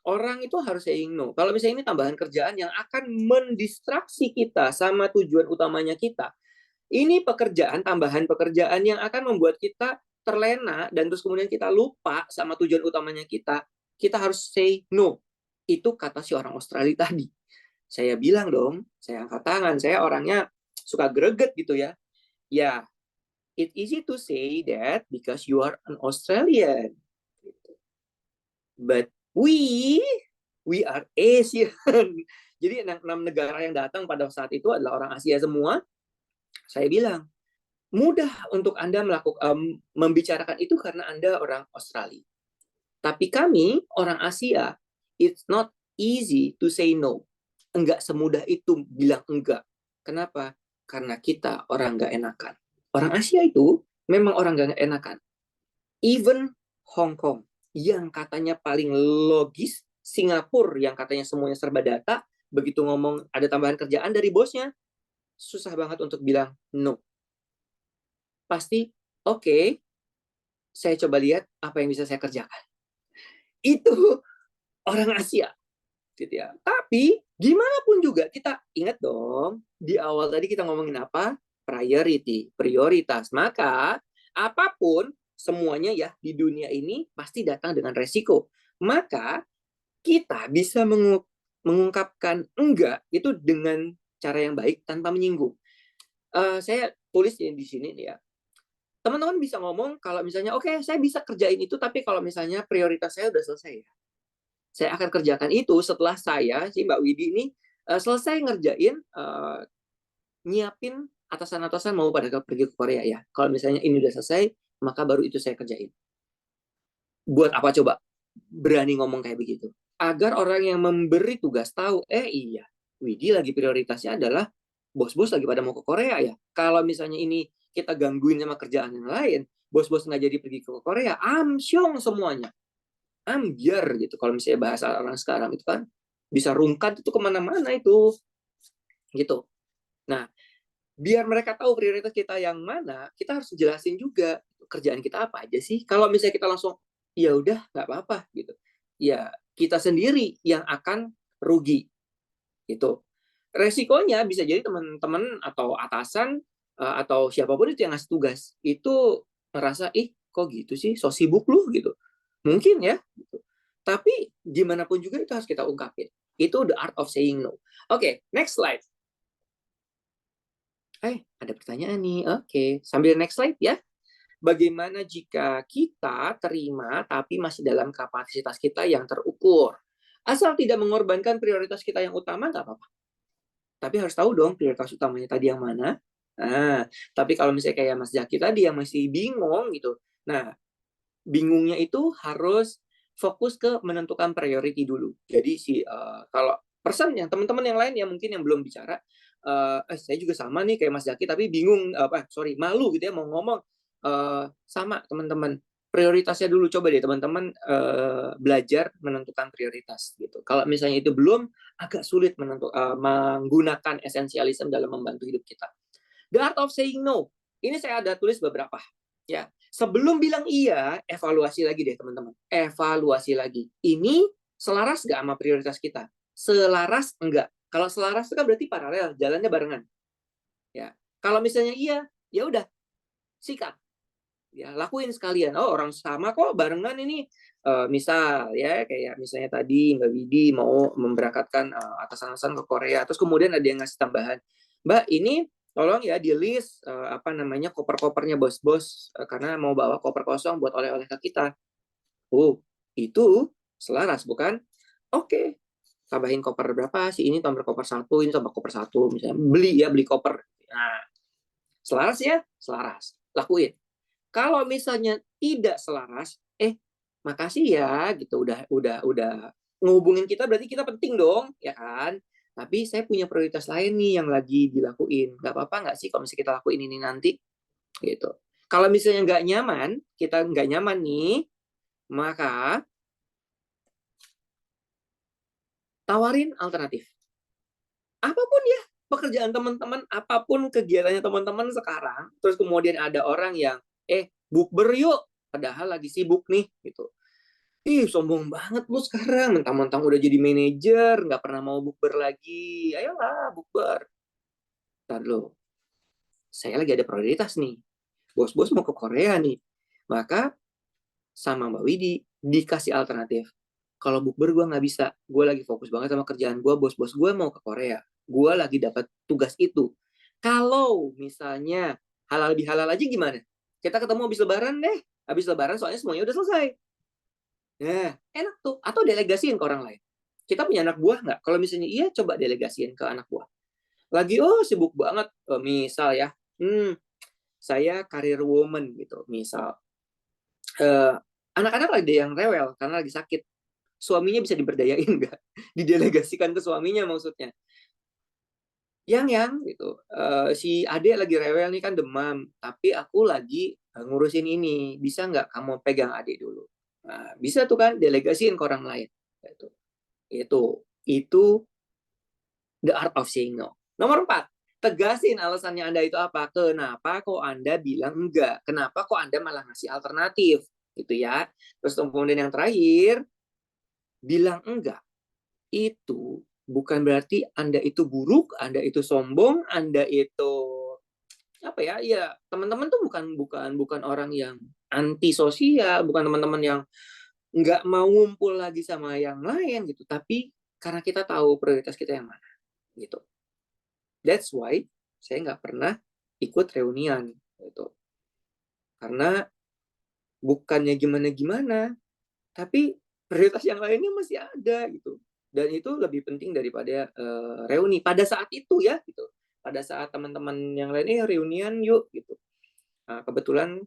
Orang itu harus saying no. Kalau misalnya ini tambahan kerjaan yang akan mendistraksi kita sama tujuan utamanya kita, ini tambahan pekerjaan yang akan membuat kita terlena dan terus kemudian kita lupa sama tujuan utamanya kita harus say no. Itu kata si orang Australia tadi. Saya bilang dong, saya angkat tangan, saya orangnya suka greget gitu ya. Ya, it's easy to say that because you are an Australian. But we are Asian. Jadi 6 negara yang datang pada saat itu adalah orang Asia semua. Saya bilang, mudah untuk Anda membicarakan itu karena Anda orang Australia. Tapi kami, orang Asia, it's not easy to say no. Enggak semudah itu bilang enggak. Kenapa? Karena kita orang nggak enakan. Orang Asia itu memang orang nggak enakan. Even Hong Kong, yang katanya paling logis, Singapura yang katanya semuanya serba data, begitu ngomong ada tambahan kerjaan dari bosnya, susah banget untuk bilang no. Pasti, oke, saya coba lihat apa yang bisa saya kerjakan. Itu orang Asia. Gitu ya. Tapi, gimana pun juga, kita ingat dong, di awal tadi kita ngomongin apa? Priority, prioritas. Maka, apapun, semuanya ya, di dunia ini pasti datang dengan resiko. Maka, kita bisa mengungkapkan enggak itu dengan cara yang baik tanpa menyinggung. Saya tulis di sini nih ya. Teman-teman bisa ngomong kalau misalnya, oke, saya bisa kerjain itu, tapi kalau misalnya prioritas saya udah selesai ya. Saya akan kerjakan itu setelah saya, si Mbak Widi ini, selesai ngerjain, nyiapin atasan-atasan mau pada pergi ke Korea ya. Kalau misalnya ini udah selesai, maka baru itu saya kerjain. Buat apa coba? Berani ngomong kayak begitu. Agar orang yang memberi tugas tahu, iya, Widi lagi prioritasnya adalah bos-bos lagi pada mau ke Korea ya. Kalau misalnya ini kita gangguin sama kerjaan yang lain, bos-bos nggak jadi pergi ke Korea, amsyong semuanya. Ambiar gitu. Kalau misalnya bahasa orang sekarang itu kan, bisa rungkat itu kemana-mana itu. Gitu. Nah, biar mereka tahu prioritas kita yang mana, kita harus jelasin juga kerjaan kita apa aja sih. Kalau misalnya kita langsung, ya udah nggak apa-apa gitu. Ya, kita sendiri yang akan rugi. Gitu. Resikonya bisa jadi teman-teman atau atasan atau siapapun itu yang ngasih tugas itu merasa kok gitu sih, so sibuk lu gitu, mungkin ya gitu. Tapi gimana pun juga itu harus kita ungkapin. Itu the art of saying no. Oke, next slide. Ada pertanyaan nih. Oke, sambil next slide ya. Bagaimana jika kita terima tapi masih dalam kapasitas kita yang terukur? Asal tidak mengorbankan prioritas kita yang utama, nggak apa-apa. Tapi harus tahu dong prioritas utamanya tadi yang mana. Tapi kalau misalnya kayak Mas Zaki tadi yang masih bingung gitu. Nah, bingungnya itu harus fokus ke menentukan priority dulu. Jadi kalau person yang teman-teman yang lain yang mungkin yang belum bicara, saya juga sama nih kayak Mas Zaki tapi bingung malu gitu ya mau ngomong. Sama teman-teman. Prioritasnya dulu, coba deh teman-teman belajar menentukan prioritas gitu. Kalau misalnya itu belum, agak sulit menggunakan esensialisme dalam membantu hidup kita. The art of saying no. Ini saya ada tulis beberapa. Ya, sebelum bilang iya, evaluasi lagi deh teman-teman. Evaluasi lagi. Ini selaras nggak sama prioritas kita? Selaras enggak? Kalau selaras itu kan berarti paralel, jalannya barengan. Ya, kalau misalnya iya, ya udah, sikat. Ya, lakuin sekalian. Orang sama kok barengan ini. Misal ya kayak misalnya tadi Mbak Widi mau memberangkatkan atasan-atasan ke Korea, terus kemudian ada yang ngasih tambahan, Mbak ini tolong ya di list koper-kopernya bos-bos karena mau bawa koper kosong buat oleh-oleh ke kita. Itu selaras bukan? Oke, tambahin koper berapa sih, ini tambah koper 1, ini tambah koper 1, misalnya beli koper. Nah, selaras ya, selaras, lakuin. Kalau misalnya tidak selaras, makasih ya gitu, udah ngehubungin kita, berarti kita penting dong ya kan. Tapi saya punya prioritas lain nih yang lagi dilakuin, nggak apa-apa nggak sih kalau misalnya kita lakuin ini nanti gitu. Kalau misalnya kita nggak nyaman nih, maka tawarin alternatif apapun ya, pekerjaan teman-teman, apapun kegiatannya teman-teman sekarang, terus kemudian ada orang yang bukber yuk, padahal lagi sibuk nih gitu. Sombong banget lu sekarang, mentang-mentang udah jadi manajer, nggak pernah mau bukber lagi. Ayolah, bukber. Ntar lo, saya lagi ada prioritas nih. Bos-bos mau ke Korea nih. Maka, sama Mbak Widi, dikasih alternatif. Kalau bukber gue nggak bisa, gue lagi fokus banget sama kerjaan gue, bos-bos gue mau ke Korea. Gue lagi dapat tugas itu. Kalau misalnya halal bihalal aja gimana? Kita ketemu habis lebaran deh. Habis lebaran soalnya semuanya udah selesai. Nah, enak tuh. Atau delegasiin ke orang lain. Kita punya anak buah nggak? Kalau misalnya iya, coba delegasiin ke anak buah. Lagi, sibuk banget. Misal ya, saya career woman gitu. Misal, Anak-anak ada yang rewel karena lagi sakit. Suaminya bisa diberdayain nggak? Didelegasikan ke suaminya maksudnya. Yang gitu, si adek lagi rewel nih kan demam, tapi aku lagi ngurusin ini, bisa nggak kamu pegang adik dulu? Nah, bisa tuh kan, delegasiin ke orang lain. Itu the art of saying no. Nomor 4, tegasin alasannya Anda itu apa. Kenapa kok Anda bilang enggak? Kenapa kok Anda malah ngasih alternatif? Gitu ya. Terus kemudian yang terakhir, bilang enggak itu bukan berarti Anda itu buruk, Anda itu sombong, Anda itu apa ya? Ya, teman-teman tuh bukan orang yang anti sosial, bukan teman-teman yang nggak mau ngumpul lagi sama yang lain gitu, tapi karena kita tahu prioritas kita yang mana gitu. That's why saya nggak pernah ikut reunian gitu. Karena bukannya gimana-gimana, tapi prioritas yang lainnya masih ada gitu. Dan itu lebih penting daripada reuni pada saat itu ya gitu. Pada saat teman-teman yang lain reunian yuk gitu. Nah, kebetulan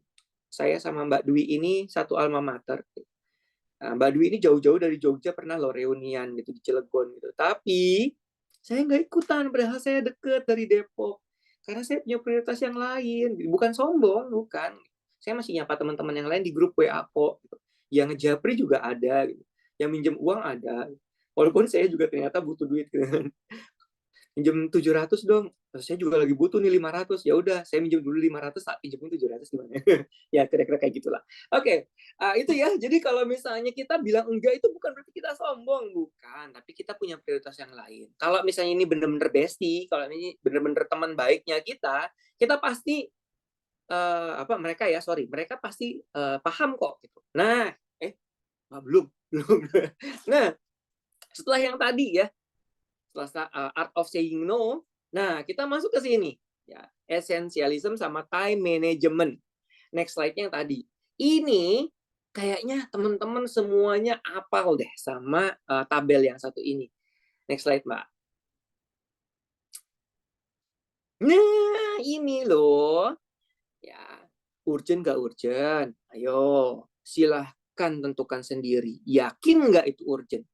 saya sama Mbak Dwi ini satu alma mater. Nah, Mbak Dwi ini jauh-jauh dari Jogja pernah loh reunian gitu di Cilegon gitu. Tapi saya nggak ikutan padahal saya deket dari Depok. Karena saya punya prioritas yang lain. Bukan sombong, bukan. Saya masih nyapa teman-teman yang lain di grup WA kok. Gitu. Yang ngejapri juga ada. Gitu. Yang minjem uang ada. Walaupun saya juga ternyata butuh duit. Gitu. Minjem 700 dong. Saya juga lagi butuh nih 500. Ya udah, saya minjem dulu 500, tak pinjemin 700 gimana? Ya kira-kira kayak gitulah. Oke, itu ya. Jadi kalau misalnya kita bilang enggak itu bukan berarti kita sombong, bukan. Tapi kita punya prioritas yang lain. Kalau misalnya ini bener-bener bestie, kalau ini bener-bener teman baiknya kita pasti mereka pasti paham kok gitu. Nah, belum. Nah, setelah yang tadi ya, setelah art of saying no, nah kita masuk ke sini ya, essentialism sama time management. Next slide-nya yang tadi. Ini kayaknya teman-teman semuanya apal deh sama tabel yang satu ini. Next slide, Mbak. Nah, ini loh. Ya, urgent nggak urgent? Ayo, silahkan tentukan sendiri. Yakin nggak itu urgent?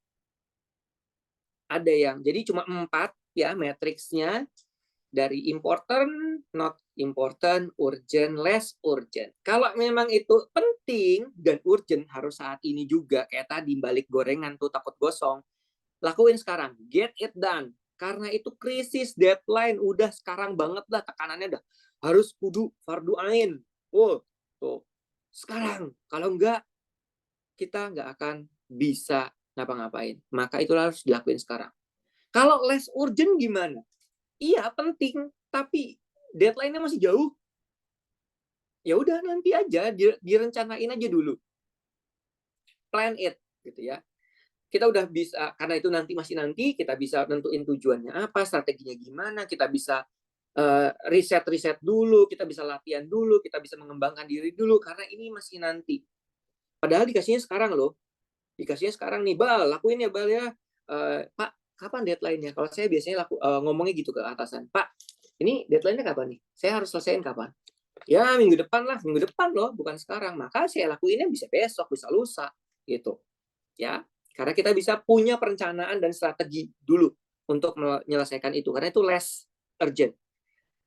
Ada yang, jadi cuma 4 ya matriksnya. Dari important, not important, urgent, less urgent. Kalau memang itu penting dan urgent harus saat ini juga. Kayak tadi balik gorengan tuh takut gosong. Lakuin sekarang. Get it done. Karena itu krisis, deadline. Udah sekarang banget lah tekanannya dah. Harus kudu fardu ain. Oh, tuh. Sekarang. Kalau enggak, kita nggak akan bisa ngapa-ngapain. Maka itu harus dilakuin sekarang. Kalau less urgent gimana? Iya penting, tapi deadline-nya masih jauh. Ya udah nanti aja direncanain aja dulu. Plan it gitu ya. Kita udah bisa, karena itu masih nanti kita bisa nentuin tujuannya apa, strateginya gimana, kita bisa riset dulu, kita bisa latihan dulu, kita bisa mengembangkan diri dulu karena ini masih nanti. Padahal dikasihnya sekarang loh. Dikasihnya sekarang nih, Bal, lakuin ya Bal ya. Pak, kapan deadline-nya? Kalau saya biasanya ngomongnya gitu ke atasan, Pak, ini deadline-nya kapan nih? Saya harus selesaiin kapan? Ya minggu depan lah, minggu depan loh, bukan sekarang. Maka saya lakuinnya bisa besok, bisa lusa, gitu. Ya, karena kita bisa punya perencanaan dan strategi dulu untuk menyelesaikan itu, karena itu less urgent.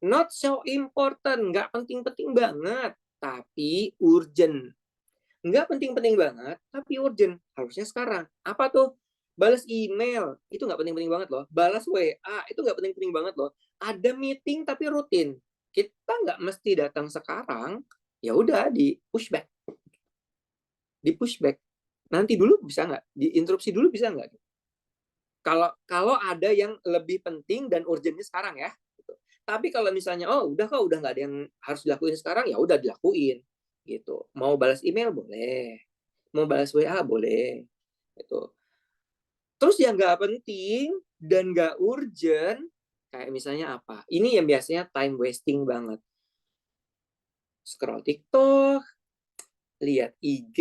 Not so important, nggak penting-penting banget, tapi urgent. Nggak penting-penting banget, tapi urgent. Harusnya sekarang. Apa tuh? Balas email, itu nggak penting-penting banget loh. Balas WA, itu nggak penting-penting banget loh. Ada meeting tapi rutin. Kita nggak mesti datang sekarang, ya udah di pushback. Di pushback. Nanti dulu bisa nggak? Diinterupsi dulu bisa nggak? Kalau ada yang lebih penting dan urgentnya sekarang ya. Tapi kalau misalnya, udah nggak ada yang harus dilakuin sekarang, ya udah dilakuin. Gitu. Mau balas email boleh, mau balas WA boleh, gitu. Terus yang nggak penting dan nggak urgent, kayak misalnya apa? Ini yang biasanya time wasting banget. Scroll TikTok, lihat IG,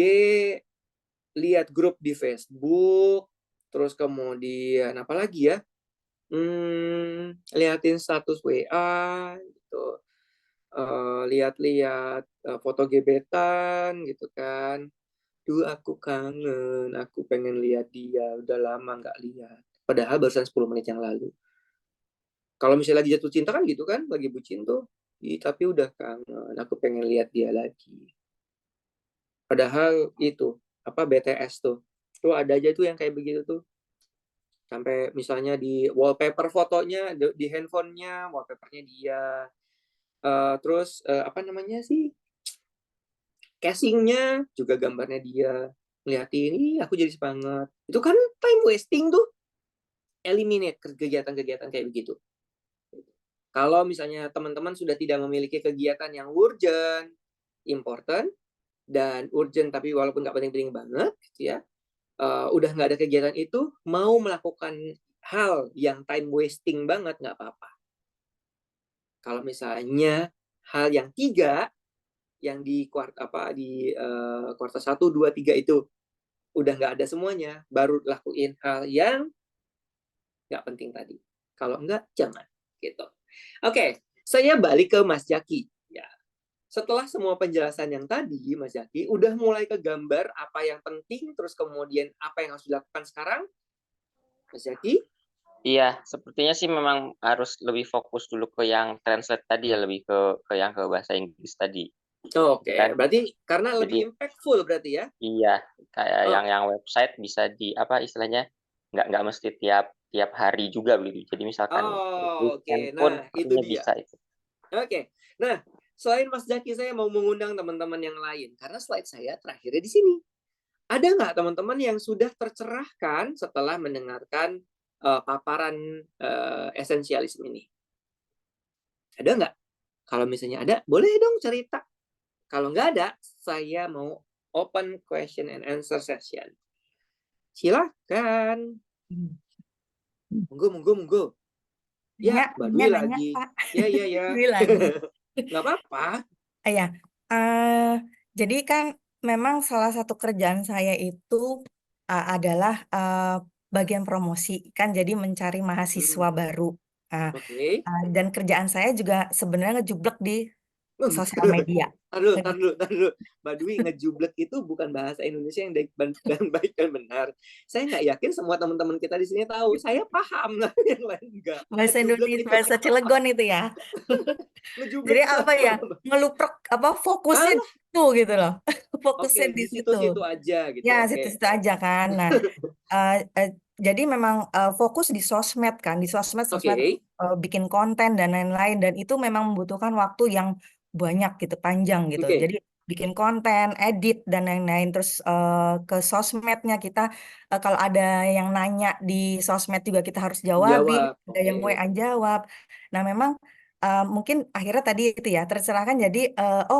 lihat grup di Facebook, terus kemudian apa lagi ya? Liatin status WA, gitu. Lihat-lihat foto gebetan gitu kan, Duh, aku kangen, aku pengen lihat dia, udah lama nggak lihat. Padahal barusan 10 menit yang lalu. Kalau misalnya lagi jatuh cinta kan gitu kan, lagi bucin tuh. Tapi udah kangen, aku pengen lihat dia lagi. Padahal itu, BTS tuh. Tuh ada aja tuh yang kayak begitu tuh. Sampai misalnya di wallpaper fotonya, di handphonenya, wallpapernya dia. Terus, apa namanya sih, casingnya juga gambarnya dia. Ngeliatin, aku jadi semangat. Itu kan time wasting tuh. Eliminate kegiatan-kegiatan kayak begitu. Kalau misalnya teman-teman sudah tidak memiliki kegiatan yang urgent, important, dan urgent tapi walaupun nggak penting-penting banget, gitu ya, udah nggak ada kegiatan itu, mau melakukan hal yang time wasting banget, nggak apa-apa. Kalau misalnya hal yang 3, yang di kuartal 1, 2, 3 itu udah nggak ada semuanya, baru lakuin hal yang nggak penting tadi. Kalau nggak, jangan. Gitu. Oke, saya balik ke Mas Jaki. Ya. Setelah semua penjelasan yang tadi, Mas Jaki, udah mulai ke gambar apa yang penting, terus kemudian apa yang harus dilakukan sekarang? Mas Jaki? Iya, sepertinya sih memang harus lebih fokus dulu ke yang translate tadi ya, lebih ke yang ke bahasa Inggris tadi. Oke, Kan? berarti karena lebih impactful berarti ya? Iya, kayak yang website bisa istilahnya nggak mesti tiap hari juga begitu. Jadi misalkan handphone itu dia. bisa itu. Oke. Nah, selain Mas Jaki, saya mau mengundang teman-teman yang lain karena slide saya terakhirnya di sini. Ada nggak teman-teman yang sudah tercerahkan setelah mendengarkan paparan esensialisme ini? Ada nggak? Kalau misalnya ada, boleh dong cerita. Kalau nggak ada, saya mau open question and answer session. Silakan. Monggo. Ya, Mbak Dwi lagi. Ya. Nggak apa-apa. Iya. Jadi kan memang salah satu kerjaan saya itu adalah bagian promosi kan, jadi mencari mahasiswa baru. Dan kerjaan saya juga sebenarnya ngejublek di sosial media. Tar dulu. Mbak Dwi, ngejublek itu bukan bahasa Indonesia yang baik dan benar. Saya nggak yakin semua teman-teman kita di sini tahu. Saya paham lah, yang lain enggak. Bahasa Indonesia, bahasa Cilegon itu ya. Jadi apa ya? Ngeluprek fokusnya itu gitu loh. Fokusnya di situ. Situ aja gitu. Ya, situ-situ aja kan. Nah, jadi memang fokus di sosmed kan, di sosmed bikin konten dan lain-lain, dan itu memang membutuhkan waktu yang banyak gitu, panjang gitu. Jadi bikin konten, edit dan lain-lain, terus ke sosmednya kita kalau ada yang nanya di sosmed juga kita harus jawabin, ada yang WA jawab. Nah, memang mungkin akhirnya tadi itu ya tercerahkan, jadi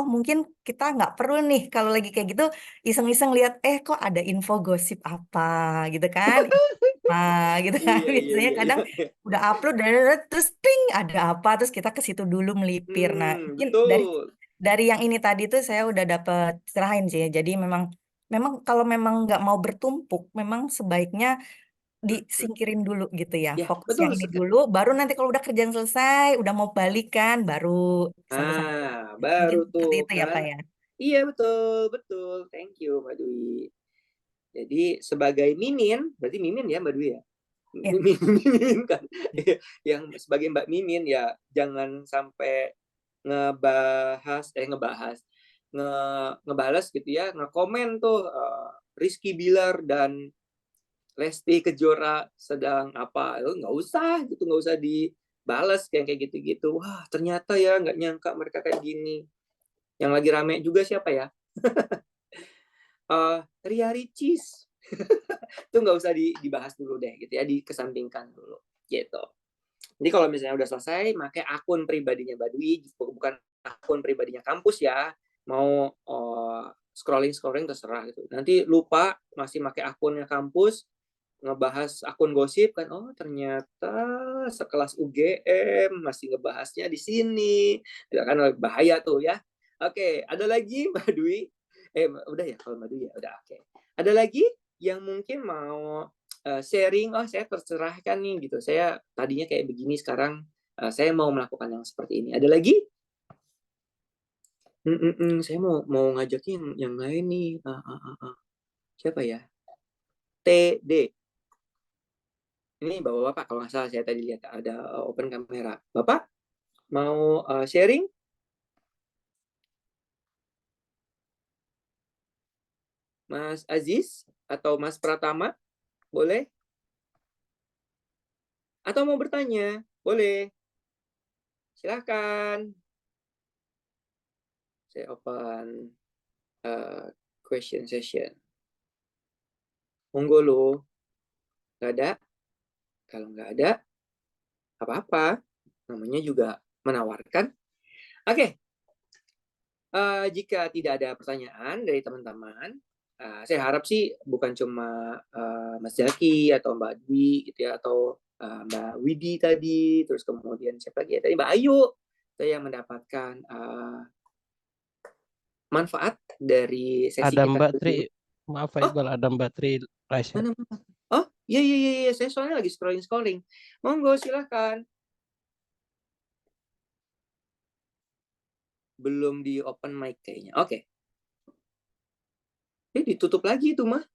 mungkin kita nggak perlu nih kalau lagi kayak gitu iseng-iseng lihat kok ada info gosip apa gitu kan. Gitu kan. Biasanya kadang udah upload terus ting ada apa, terus kita ke situ dulu melipir. Nah, mungkin dari yang ini tadi tuh saya udah dapet cerahin sih. Jadi memang kalau memang nggak mau bertumpuk, memang sebaiknya disingkirin dulu gitu ya. Fokus yang ini dulu, baru nanti kalau udah kerjaan selesai, udah mau balikan, baru santai-santai. Baru tuh seperti itu kan. Ya, Pak ya. Iya, betul. Thank you, Mbak Dwi. Jadi sebagai mimin, berarti mimin ya Mbak Dwi ya? Mimin kan. Yang sebagai Mbak Mimin ya, jangan sampai ngebales gitu ya, ngekomen tuh Rizky Bilar dan Lesti Kejora sedang apa, nggak usah dibales kayak gitu. Wah, ternyata ya nggak nyangka mereka kayak gini. Yang lagi rame juga siapa ya? Ria Ricis. Itu nggak usah dibahas dulu deh gitu ya, dikesampingkan dulu gitu. Jadi kalau misalnya udah selesai, pakai akun pribadinya Mbak Dwi, bukan akun pribadinya kampus ya. Mau scrolling terserah gitu. Nanti lupa masih pakai akunnya kampus, ngebahas akun gosip kan, ternyata sekelas UGM masih ngebahasnya di sini. Itu kan bahaya tuh ya. Oke, ada lagi Mbak Dwi? Udah ya kalau Mbak Dwi ya, udah oke. Ada lagi yang mungkin mau sharing, saya tercerahkan nih gitu. Saya tadinya kayak begini, sekarang saya mau melakukan yang seperti ini. Ada lagi? Saya mau ngajakin yang lain nih. Siapa ya? TD. Ini Bapak-bapak kalau nggak salah saya tadi lihat ada open kamera. Bapak mau sharing? Mas Aziz atau Mas Pratama? Boleh? Atau mau bertanya? Boleh. Silahkan. Saya open question session. Monggo lo. Nggak ada? Kalau nggak ada, apa-apa. Namanya juga menawarkan. Oke. Jika tidak ada pertanyaan dari teman-teman, saya harap sih bukan cuma Mas Zaki atau Mbak Dwi gitu ya, atau Mbak Widi tadi, terus kemudian siapa lagi ya tadi, Mbak Ayu, saya mendapatkan manfaat dari sesi Ada kita. Mbak Tri, maaf Pak Iqbal, ada Mbak Tri Raisya. Mana? Oh, iya, saya soalnya lagi scrolling. Monggo, silahkan. Belum di open mic kayaknya. Oke. Ditutup lagi itu mah.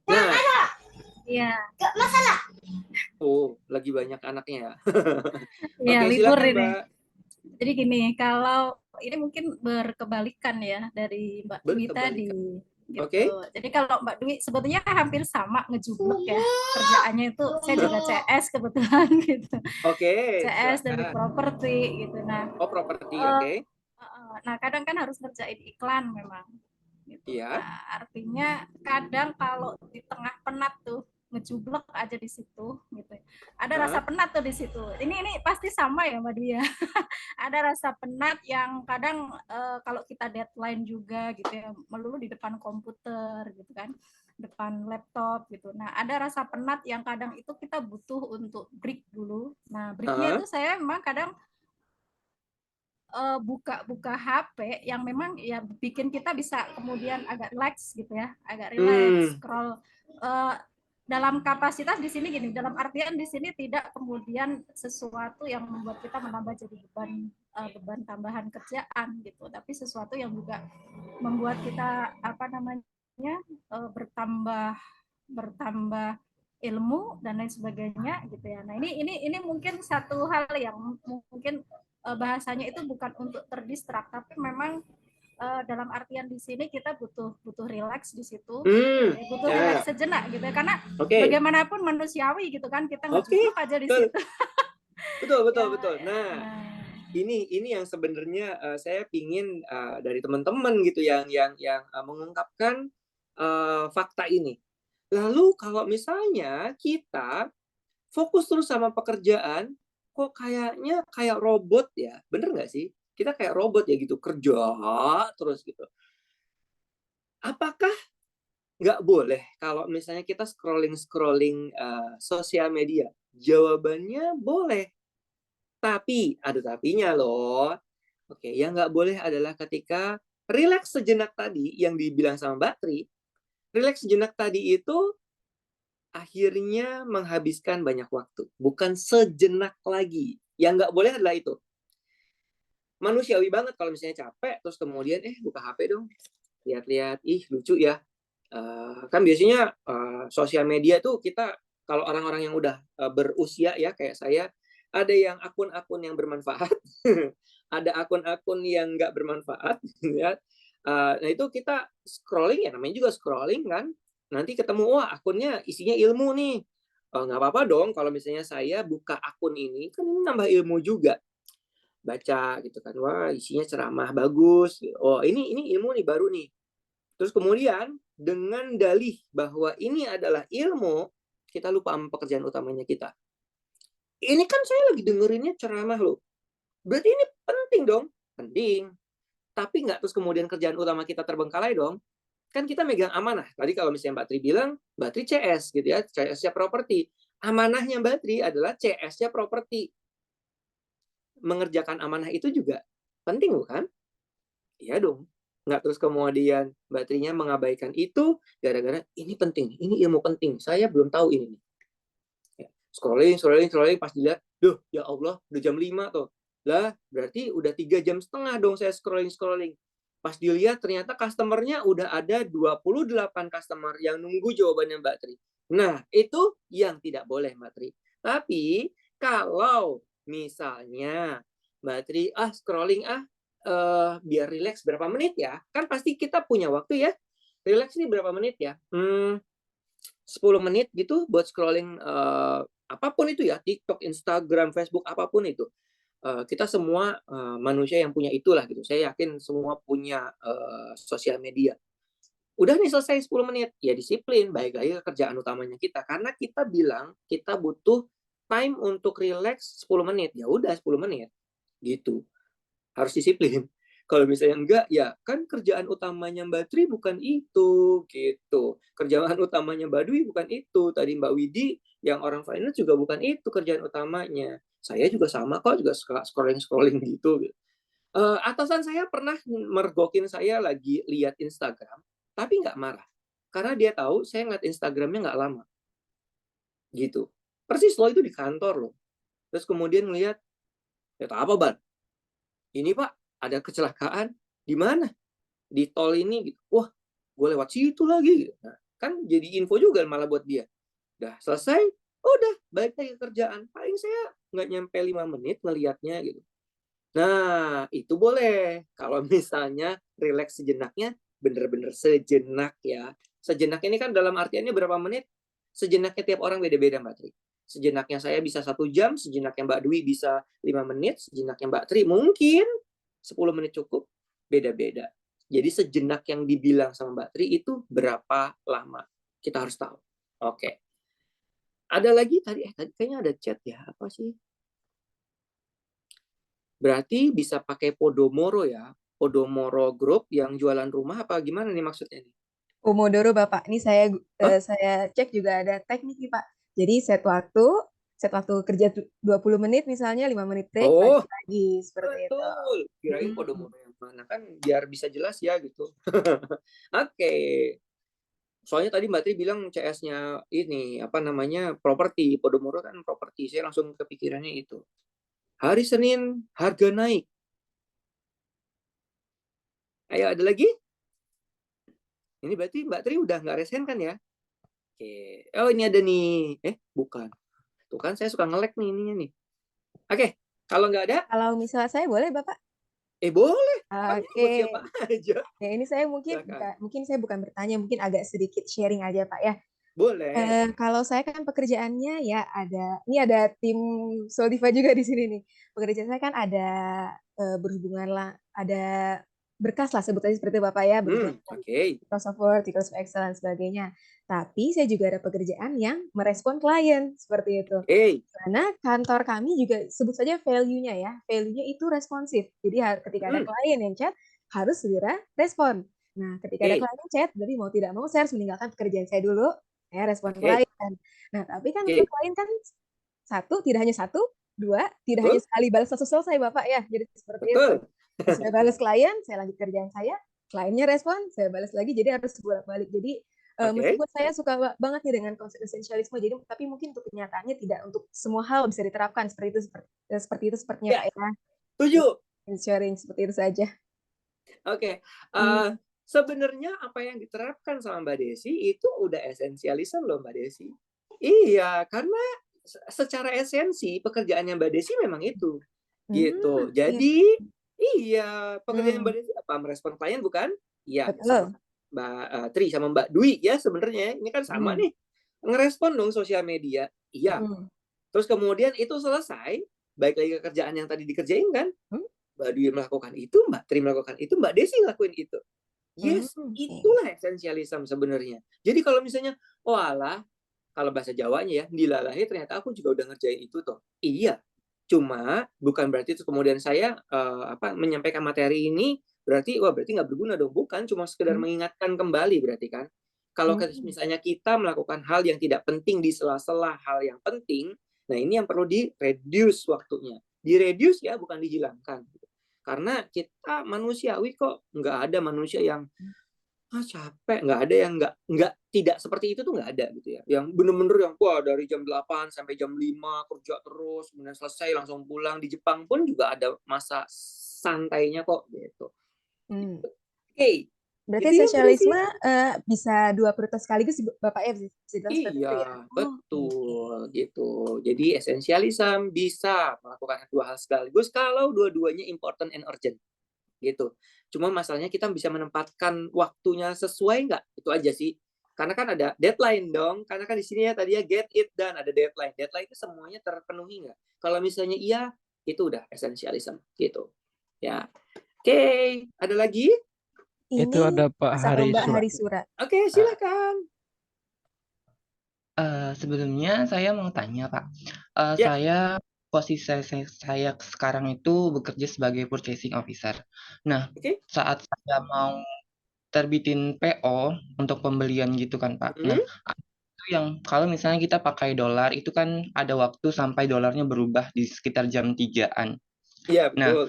Nah. Iya. Gak masalah. Oh, lagi banyak anaknya ya. Iya, Oke, libur silakan, ini. Mbak. Jadi gini, kalau ini mungkin berkebalikan ya dari Mbak Dwi tadi. Gitu. Oke. Jadi kalau Mbak Dwi sebetulnya hampir sama ngejublek ya. Kerjaannya itu saya juga CS kebetulan gitu. Oke. CS dan properti gitu. Nah, properti, oke. Nah, kadang kan harus ngerjain iklan memang. Gitu. Iya. Nah, artinya kadang kalau di tengah penat tuh ngejublek aja di situ gitu. Ada rasa penat tuh di situ. Ini pasti sama ya Mbak Dia. Ada rasa penat yang kadang kalau kita deadline juga gitu ya, melulu di depan komputer gitu kan, depan laptop gitu. Nah, ada rasa penat yang kadang itu kita butuh untuk break dulu. Nah, breaknya itu saya memang kadang buka HP yang memang ya bikin kita bisa kemudian agak relax gitu ya, agak relax, scroll dalam kapasitas di sini gini, dalam artian di sini tidak kemudian sesuatu yang membuat kita menambah jadi beban tambahan kerjaan gitu, tapi sesuatu yang juga membuat kita bertambah ilmu dan lain sebagainya gitu ya. Nah, ini mungkin satu hal yang mungkin bahasanya itu bukan untuk terdistrak, tapi memang dalam artian di sini kita butuh relax di situ, butuh relax sejenak gitu ya, karena bagaimanapun manusiawi gitu kan, kita ngejublek aja di situ. Betul. Nah, ini yang sebenarnya saya pingin dari teman-teman gitu yang mengungkapkan fakta ini. Lalu kalau misalnya kita fokus terus sama pekerjaan, kok kayaknya kayak robot ya, bener nggak sih? Kita kayak robot ya gitu, kerja terus gitu. Apakah nggak boleh kalau misalnya kita scrolling sosial media? Jawabannya boleh. Tapi, ada tapinya loh. Oke, yang nggak boleh adalah ketika relax sejenak tadi, yang dibilang sama Mbak Tri, relax sejenak tadi itu akhirnya menghabiskan banyak waktu. Bukan sejenak lagi. Yang nggak boleh adalah itu. Manusiawi banget kalau misalnya capek, terus kemudian buka HP dong. Lihat-lihat, lucu ya. Kan biasanya sosial media tuh kita, kalau orang-orang yang udah berusia ya, kayak saya, ada yang akun-akun yang bermanfaat, ada akun-akun yang nggak bermanfaat. Ya. Nah itu kita scrolling ya, namanya juga scrolling kan. Nanti ketemu, wah akunnya isinya ilmu nih. Nggak apa-apa dong kalau misalnya saya buka akun ini, kan ini nambah ilmu juga. Baca gitu kan, wah isinya ceramah bagus. Oh ini ilmu nih baru nih. Terus kemudian dengan dalih bahwa ini adalah ilmu, kita lupa sama pekerjaan utamanya kita. Ini kan saya lagi dengerinnya ceramah loh. Berarti ini penting dong. Penting. Tapi nggak terus kemudian kerjaan utama kita terbengkalai dong. Kan kita megang amanah. Tadi kalau misalnya Mbak Tri bilang, Mbak Tri CS gitu ya, CS-nya properti. Amanahnya Mbak Tri adalah CS-nya properti. Mengerjakan amanah itu juga penting bukan? Iya dong. Nggak terus kemudian Mbak Trinya mengabaikan itu gara-gara ini penting, ini ilmu penting, saya belum tahu ini. Scrolling, pas dilihat, duh ya Allah, udah jam 5 tuh. Lah, berarti udah 3,5 jam dong saya scrolling. Pas dilihat ternyata customer-nya udah ada 28 customer yang nunggu jawabannya Mbak Tri. Nah, itu yang tidak boleh Mbak Tri. Tapi kalau misalnya Mbak Tri scrolling biar relax berapa menit ya, kan pasti kita punya waktu ya. Relax ini berapa menit ya? 10 menit gitu buat scrolling apapun itu ya, TikTok, Instagram, Facebook, apapun itu. Kita semua manusia yang punya itulah gitu. Saya yakin semua punya sosial media. Udah nih selesai 10 menit, ya disiplin, baik lagi ke kerjaan utamanya kita. Karena kita bilang kita butuh time untuk relax 10 menit. Ya udah 10 menit. Gitu. Harus disiplin. Kalau misalnya enggak, ya kan kerjaan utamanya Mbak Tri bukan itu, gitu. Kerjaan utamanya Mbak Dwi bukan itu. Tadi Mbak Widi, yang orang finance juga bukan itu kerjaan utamanya. Saya juga sama kok, juga scrolling gitu. Atasan saya pernah mergokin saya lagi lihat Instagram, tapi nggak marah. Karena dia tahu saya ngeliat Instagramnya nggak lama. Gitu. Persis loh itu di kantor loh. Terus kemudian ngeliat, ya apa Ban? Ini Pak, ada kecelakaan. Di mana? Di tol ini. Gitu. Wah, gue lewat situ lagi. Nah, kan jadi info juga malah buat dia. Udah selesai, udah balik lagi ke kerjaan. Paling saya nggak nyampe 5 menit ngelihatnya gitu. Nah, itu boleh. Kalau misalnya relax sejenaknya, bener-bener sejenak ya. Sejenak ini kan dalam artiannya berapa menit? Sejenaknya tiap orang beda-beda Mbak Tri. Sejenaknya saya bisa 1 jam, sejenaknya Mbak Dwi bisa 5 menit, sejenaknya Mbak Tri mungkin 10 menit cukup, beda-beda. Jadi sejenak yang dibilang sama Mbak Tri itu berapa lama? Kita harus tahu. Oke. Ada lagi tadi kayaknya ada chat ya, apa sih? Berarti bisa pakai Podomoro ya. Podomoro Group yang jualan rumah apa gimana nih maksudnya nih? Pomodoro Bapak. Ini saya cek juga ada teknik nih Pak. Jadi set waktu kerja 20 menit misalnya, 5 menit break, lagi seperti itu. Betul. Kirain Podomoro yang mana, kan biar bisa jelas ya gitu. Oke. Soalnya tadi Mbak Tri bilang CS-nya ini apa namanya properti, Podomoro kan properti. Saya langsung kepikirannya itu. Hari Senin harga naik. Ayo ada lagi? Ini berarti Mbak Tri udah nggak resen kan ya? Oke. Oh ini ada nih. Bukan. Tuh kan saya suka nge-lag nih ininya nih. Oke. Kalau nggak ada? Kalau misalnya saya boleh Bapak? Boleh. Oke. Buat siapa aja. Ya, ini saya mungkin saya bukan bertanya, mungkin agak sedikit sharing aja Pak ya. Boleh. Kalau saya kan pekerjaannya ya ini ada tim Soldiva juga di sini nih. Pekerjaan saya kan ada berhubungan lah, ada berkas lah sebetulnya seperti Bapak ya, Microsoft Word, Microsoft Excel dan sebagainya. Tapi saya juga ada pekerjaan yang merespon klien seperti itu. Karena kantor kami juga sebut saja value-nya ya, value-nya itu responsif. Jadi ketika ada klien yang chat harus segera respon. Nah, ketika ada klien yang chat, jadi mau tidak mau saya harus meninggalkan pekerjaan saya dulu, saya respon klien. Nah, tapi kan untuk klien kan tidak hanya satu, dua, tidak hanya sekali balas langsung selesai Bapak ya. Jadi seperti itu. Saya balas klien, saya lanjut kerjaan saya, kliennya respon, saya balas lagi, jadi harus bolak-balik. Jadi meskipun saya suka banget nih dengan konsep esensialisme, jadi tapi mungkin untuk kenyataannya tidak untuk semua hal bisa diterapkan seperti itu sepertinya Pak ya. Setuju. Sharing seperti itu saja. Oke. Sebenarnya apa yang diterapkan sama Mbak Desi itu udah esensialisme loh Mbak Desi. Iya, karena secara esensi pekerjaannya Mbak Desi memang itu. Gitu. Jadi iya, pekerjaan Mbak Desi apa? Merespon klien bukan? Iya, sama Mbak Tri sama Mbak Dwi ya sebenarnya. Ini kan sama nih. Ngerespon dong sosial media. Iya. Terus kemudian itu selesai, baik lagi ke kerjaan yang tadi dikerjain kan? Mbak Dwi melakukan itu, Mbak Tri melakukan itu, Mbak Desi ngelakuin itu. Yes, itulah esensialisme sebenarnya. Jadi kalau misalnya, kalau bahasa Jawanya ya, dilalahi ternyata aku juga udah ngerjain itu toh. Iya. Cuma bukan berarti itu kemudian saya menyampaikan materi ini berarti nggak berguna dong, bukan, cuma sekedar mengingatkan kembali berarti kan. Kalau misalnya kita melakukan hal yang tidak penting di sela-sela hal yang penting, nah ini yang perlu di-reduce waktunya. Di-reduce ya, bukan dihilangkan. Karena kita manusiawi kok, nggak ada manusia yang capek, nggak ada yang nggak tidak seperti itu tuh nggak ada gitu ya. Yang bener-bener yang dari jam 8 sampai jam 5 kerja terus, kemudian selesai langsung pulang. Di Jepang pun juga ada masa santainya kok gitu. Oke, Berarti itu ya bener sih. sosialisme bisa 2 prioritas sekaligus Bapak ya, bisa dibilang seperti itu ya? Iya, betul gitu. Jadi esensialism bisa melakukan 2 hal sekaligus kalau dua-duanya important and urgent gitu. Cuma masalahnya kita bisa menempatkan waktunya sesuai nggak? Itu aja sih. Karena kan ada deadline dong. Karena kan di sini ya tadi ya get it done, ada deadline. Deadline itu semuanya terpenuhi nggak? Kalau misalnya iya, itu udah esensialism gitu. Ya. Oke, ada lagi? Itu Ini ada Pak masa Hari Mbak Surat. Hari Surat. Oke, silakan. Sebelumnya saya mau tanya, Pak. Ya. Saya posisi saya sekarang itu bekerja sebagai purchasing officer. Nah, Oke. saat saya mau terbitin PO untuk pembelian gitu kan, Pak. Nah, itu yang kalau misalnya kita pakai dolar itu kan ada waktu sampai dolarnya berubah di sekitar jam 3-an. Iya, Nah, betul.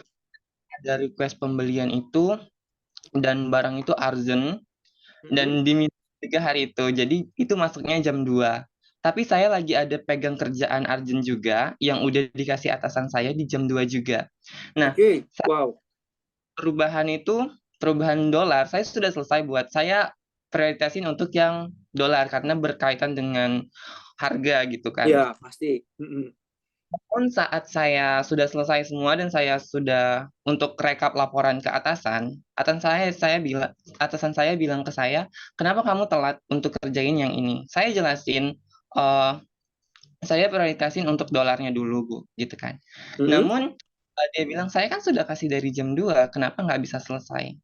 ada request pembelian itu dan barang itu urgent dan diminta 3 hari itu. Jadi itu masuknya jam 2. Tapi saya lagi ada pegang kerjaan urgent juga yang udah dikasih atasan saya di jam 2 juga. Nah, wow. Perubahan dolar saya sudah selesai buat saya prioritasin untuk yang dolar karena berkaitan dengan harga gitu kan. Iya, pasti. Namun saat saya sudah selesai semua dan saya sudah untuk rekap laporan ke atasan saya bilang ke saya, "Kenapa kamu telat untuk kerjain yang ini?" Saya jelasin, saya prioritasin untuk dolarnya dulu, Bu, gitu kan. Namun, dia bilang, "Saya kan sudah kasih dari jam 2, kenapa nggak bisa selesai?"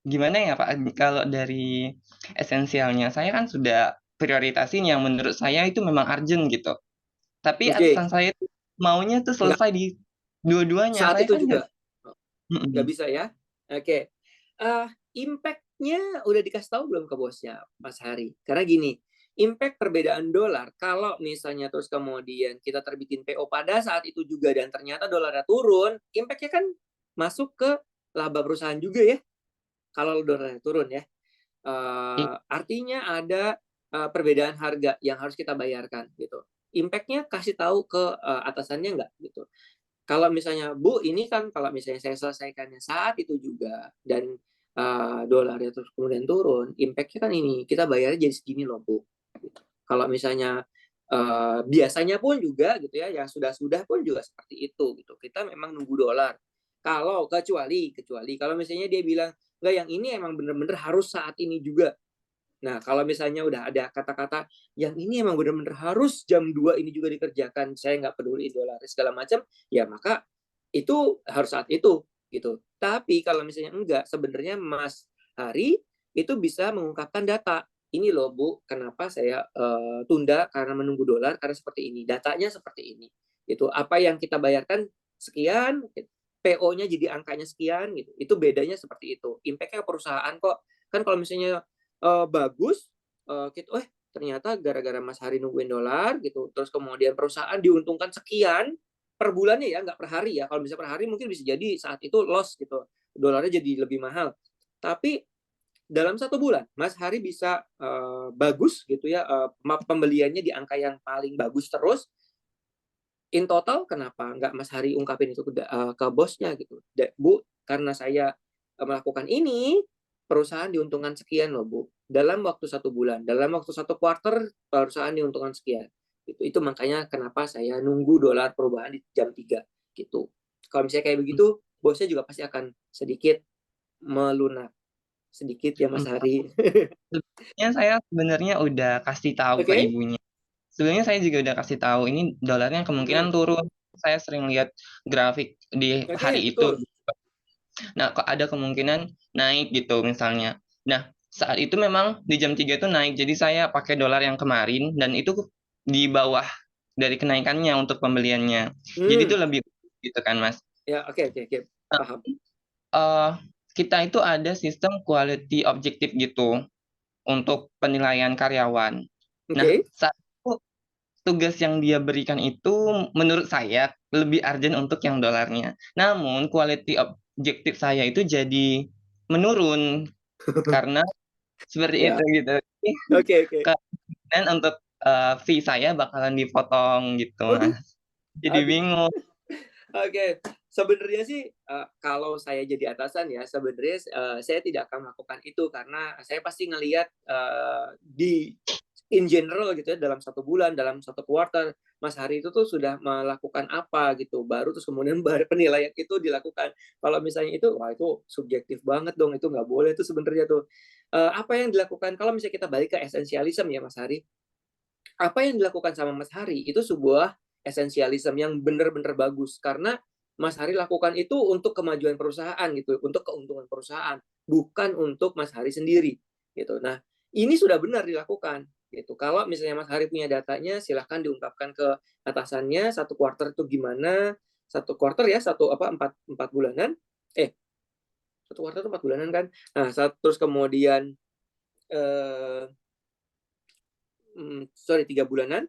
Gimana ya, Pak, kalau dari esensialnya, saya kan sudah prioritasin yang menurut saya itu memang urgent gitu. Tapi atasan saya tuh maunya tuh selesai di dua-duanya. Saat Saya itu kan juga? nggak Nggak bisa ya? Oke. Impact-nya udah dikasih tahu belum ke bosnya, Mas Hari? Karena gini, impact perbedaan dolar, kalau misalnya terus kemudian kita terbitin PO pada saat itu juga dan ternyata dolarnya turun, impact-nya kan masuk ke laba perusahaan juga ya, kalau dolarnya turun ya. Artinya ada perbedaan harga yang harus kita bayarkan gitu. Impact-nya kasih tahu ke atasannya nggak gitu. Kalau misalnya, Bu, ini kan kalau misalnya saya selesaikannya saat itu juga dan dolarnya terus kemudian turun, impact-nya kan ini, kita bayarnya jadi segini loh, Bu. Kalau misalnya biasanya pun juga gitu ya, yang sudah-sudah pun juga seperti itu gitu. Kita memang nunggu dolar. Kalau kecuali kalau misalnya dia bilang, enggak, yang ini emang bener-bener harus saat ini juga. Nah, kalau misalnya udah ada kata-kata yang ini emang benar-benar harus jam 2 ini juga dikerjakan, saya nggak peduli dolar segala macam, ya maka itu harus saat itu gitu. Tapi kalau misalnya enggak, sebenarnya Mas Hari itu bisa mengungkapkan data. Ini loh, Bu, kenapa saya tunda karena menunggu dolar karena seperti ini. Datanya seperti ini. Gitu. Apa yang kita bayarkan sekian, PO-nya jadi angkanya sekian gitu. Itu bedanya seperti itu. Impact-nya ke perusahaan kok. Kan kalau misalnya bagus, gitu, ternyata gara-gara Mas Hari nungguin dolar gitu, terus kemudian perusahaan diuntungkan sekian per bulannya ya, nggak per hari ya. Kalau bisa per hari mungkin bisa jadi saat itu loss gitu, dolarnya jadi lebih mahal. Tapi dalam 1 bulan Mas Hari bisa bagus gitu ya, pembeliannya di angka yang paling bagus terus. In total kenapa nggak Mas Hari ungkapin itu ke bosnya gitu, Bu, karena saya melakukan ini, perusahaan diuntungkan sekian loh, Bu. Dalam waktu 1 bulan, dalam waktu 1 kuartal, perusahaan diuntungkan sekian. Itu makanya kenapa saya nunggu dolar perubahan di jam 3 gitu. Kalau misalnya kayak begitu, bosnya juga pasti akan sedikit melunak. Sedikit ya, Mas Hari. Sebenarnya saya udah kasih tahu ke ibunya. Sebenarnya saya juga udah kasih tahu, ini dolarnya kemungkinan turun. Saya sering lihat grafik di hari itu. Nah, kok ada kemungkinan naik gitu misalnya. Nah, saat itu memang di jam 3 itu naik. Jadi saya pakai dolar yang kemarin dan itu di bawah dari kenaikannya untuk pembeliannya. Jadi itu lebih gitu kan, Mas. Ya, oke. Paham. Kita itu ada sistem quality objektif gitu untuk penilaian karyawan. Nah, saat itu tugas yang dia berikan itu menurut saya lebih urgent untuk yang dolarnya. Namun quality objektif saya itu jadi menurun karena seperti itu gitu. Oke. Dan untuk fee saya bakalan dipotong gitu, Mas. Jadi bingung. Oke, sebenarnya sih kalau saya jadi atasan ya, sebenarnya saya tidak akan melakukan itu karena saya pasti ngelihat in general gitu ya, dalam 1 bulan, dalam 1 kuartal, Mas Hari itu tuh sudah melakukan apa gitu, baru terus kemudian penilaian itu dilakukan. Kalau misalnya itu, wah itu subjektif banget dong, itu nggak boleh tuh sebenarnya tuh. Apa yang dilakukan, kalau misalnya kita balik ke esensialisme ya Mas Hari, apa yang dilakukan sama Mas Hari itu sebuah esensialisme yang benar-benar bagus, karena Mas Hari lakukan itu untuk kemajuan perusahaan gitu, untuk keuntungan perusahaan, bukan untuk Mas Hari sendiri gitu. Nah, ini sudah benar dilakukan gitu. Kalau misalnya Mas Hari punya datanya, silahkan diungkapkan ke atasannya 1 kuartal itu gimana, 1 kuartal ya, 4 bulanan, 1 kuartal itu 4 bulanan kan. Nah, terus kemudian 3 bulanan,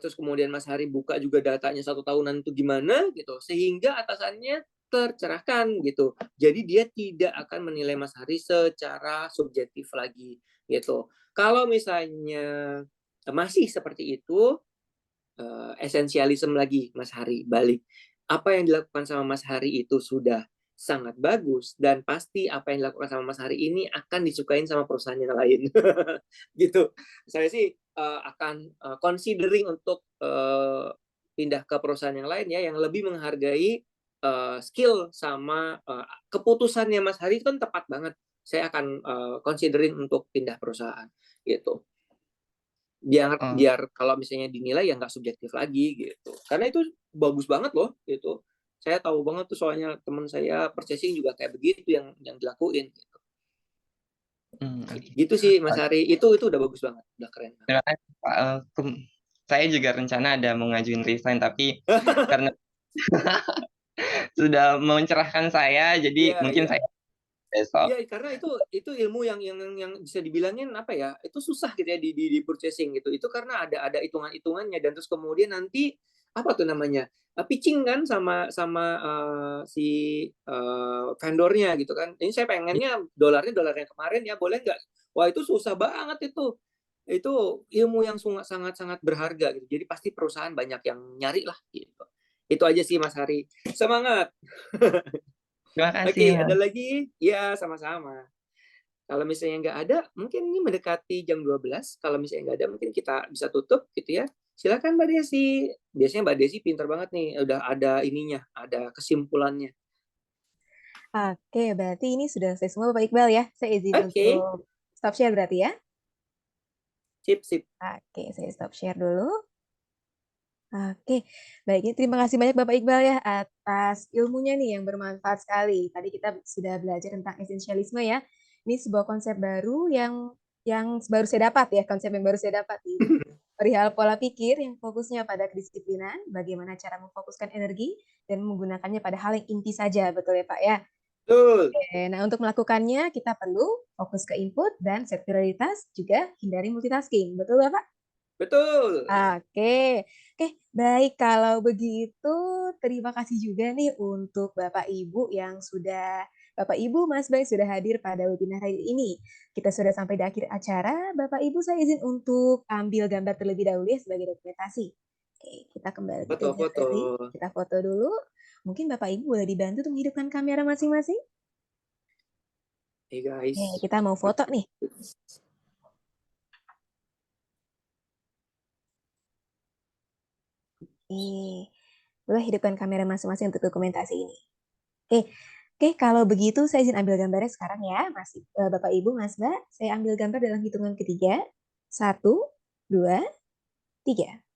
terus kemudian Mas Hari buka juga datanya 1 tahunan itu gimana gitu, sehingga atasannya tercerahkan gitu. Jadi dia tidak akan menilai Mas Hari secara subjektif lagi gitu. Kalau misalnya masih seperti itu, esensialisme lagi Mas Hari balik. Apa yang dilakukan sama Mas Hari itu sudah sangat bagus, dan pasti apa yang dilakukan sama Mas Hari ini akan disukain sama perusahaan yang lain. Gitu. Saya sih akan considering untuk pindah ke perusahaan yang lain ya, yang lebih menghargai skill sama keputusannya Mas Hari itu kan tepat banget. Saya akan considering untuk pindah perusahaan gitu. Biar kalau misalnya dinilai ya nggak subjektif lagi gitu. Karena itu bagus banget loh gitu. Saya tahu banget tuh, soalnya teman saya purchasing juga kayak begitu yang dilakuin gitu. Gitu sih Mas Hari, itu udah bagus banget, udah keren. Terima kasih Pak. Saya juga rencana ada mau ngajuin resign, tapi karena sudah mencerahkan saya, jadi mungkin saya besok. Iya, karena itu ilmu yang bisa dibilangin apa ya, itu susah gitu ya di purchasing gitu. Itu karena ada hitungan-hitungannya, dan terus kemudian nanti apa tuh namanya, pitching kan sama si vendornya gitu kan. Ini saya pengennya dolarnya kemarin ya, boleh nggak? Wah itu susah banget itu. Itu ilmu yang sangat berharga gitu. Jadi pasti perusahaan banyak yang nyari lah gitu. Itu aja sih Mas Hari. Semangat. Terima kasih. Oke, ada lagi? Ya, sama-sama. Kalau misalnya nggak ada, mungkin ini mendekati jam 12. Kalau misalnya nggak ada, mungkin kita bisa tutup gitu ya. Silakan Mbak Desi. Biasanya Mbak Desi pintar banget nih, udah ada ininya, ada kesimpulannya. Oke, berarti ini sudah selesai semua Bapak Iqbal ya. Saya izin untuk stop share berarti ya. Sip. Oke, saya stop share dulu. Oke, baik. Terima kasih banyak Bapak Iqbal ya atas ilmunya nih yang bermanfaat sekali. Tadi kita sudah belajar tentang esensialisme ya. Ini sebuah konsep baru yang baru saya dapat ya, konsep yang baru saya dapat ini. Perihal pola pikir yang fokusnya pada kedisiplinan, bagaimana cara memfokuskan energi dan menggunakannya pada hal yang inti saja, betul ya Pak ya? Betul. Oke, nah untuk melakukannya kita perlu fokus ke input dan set prioritas, juga hindari multitasking, betul Bapak? Betul. Oke, baik kalau begitu terima kasih juga nih untuk Bapak Ibu Mas Bay sudah hadir pada webinar hari ini. Kita sudah sampai di akhir acara. Bapak Ibu saya izin untuk ambil gambar terlebih dahulu ya sebagai dokumentasi. Oke, kita kembali ke galeri. Kita foto dulu. Mungkin Bapak Ibu boleh dibantu untuk menghidupkan kamera masing-masing. Hey guys. Oke, kita mau foto nih. Boleh hidupkan kamera masing-masing untuk dokumentasi ini. Oke, kalau begitu saya izin ambil gambarnya sekarang ya, Bapak Ibu, Mas Mbak. Saya ambil gambar dalam hitungan ketiga. 1, 2, 3.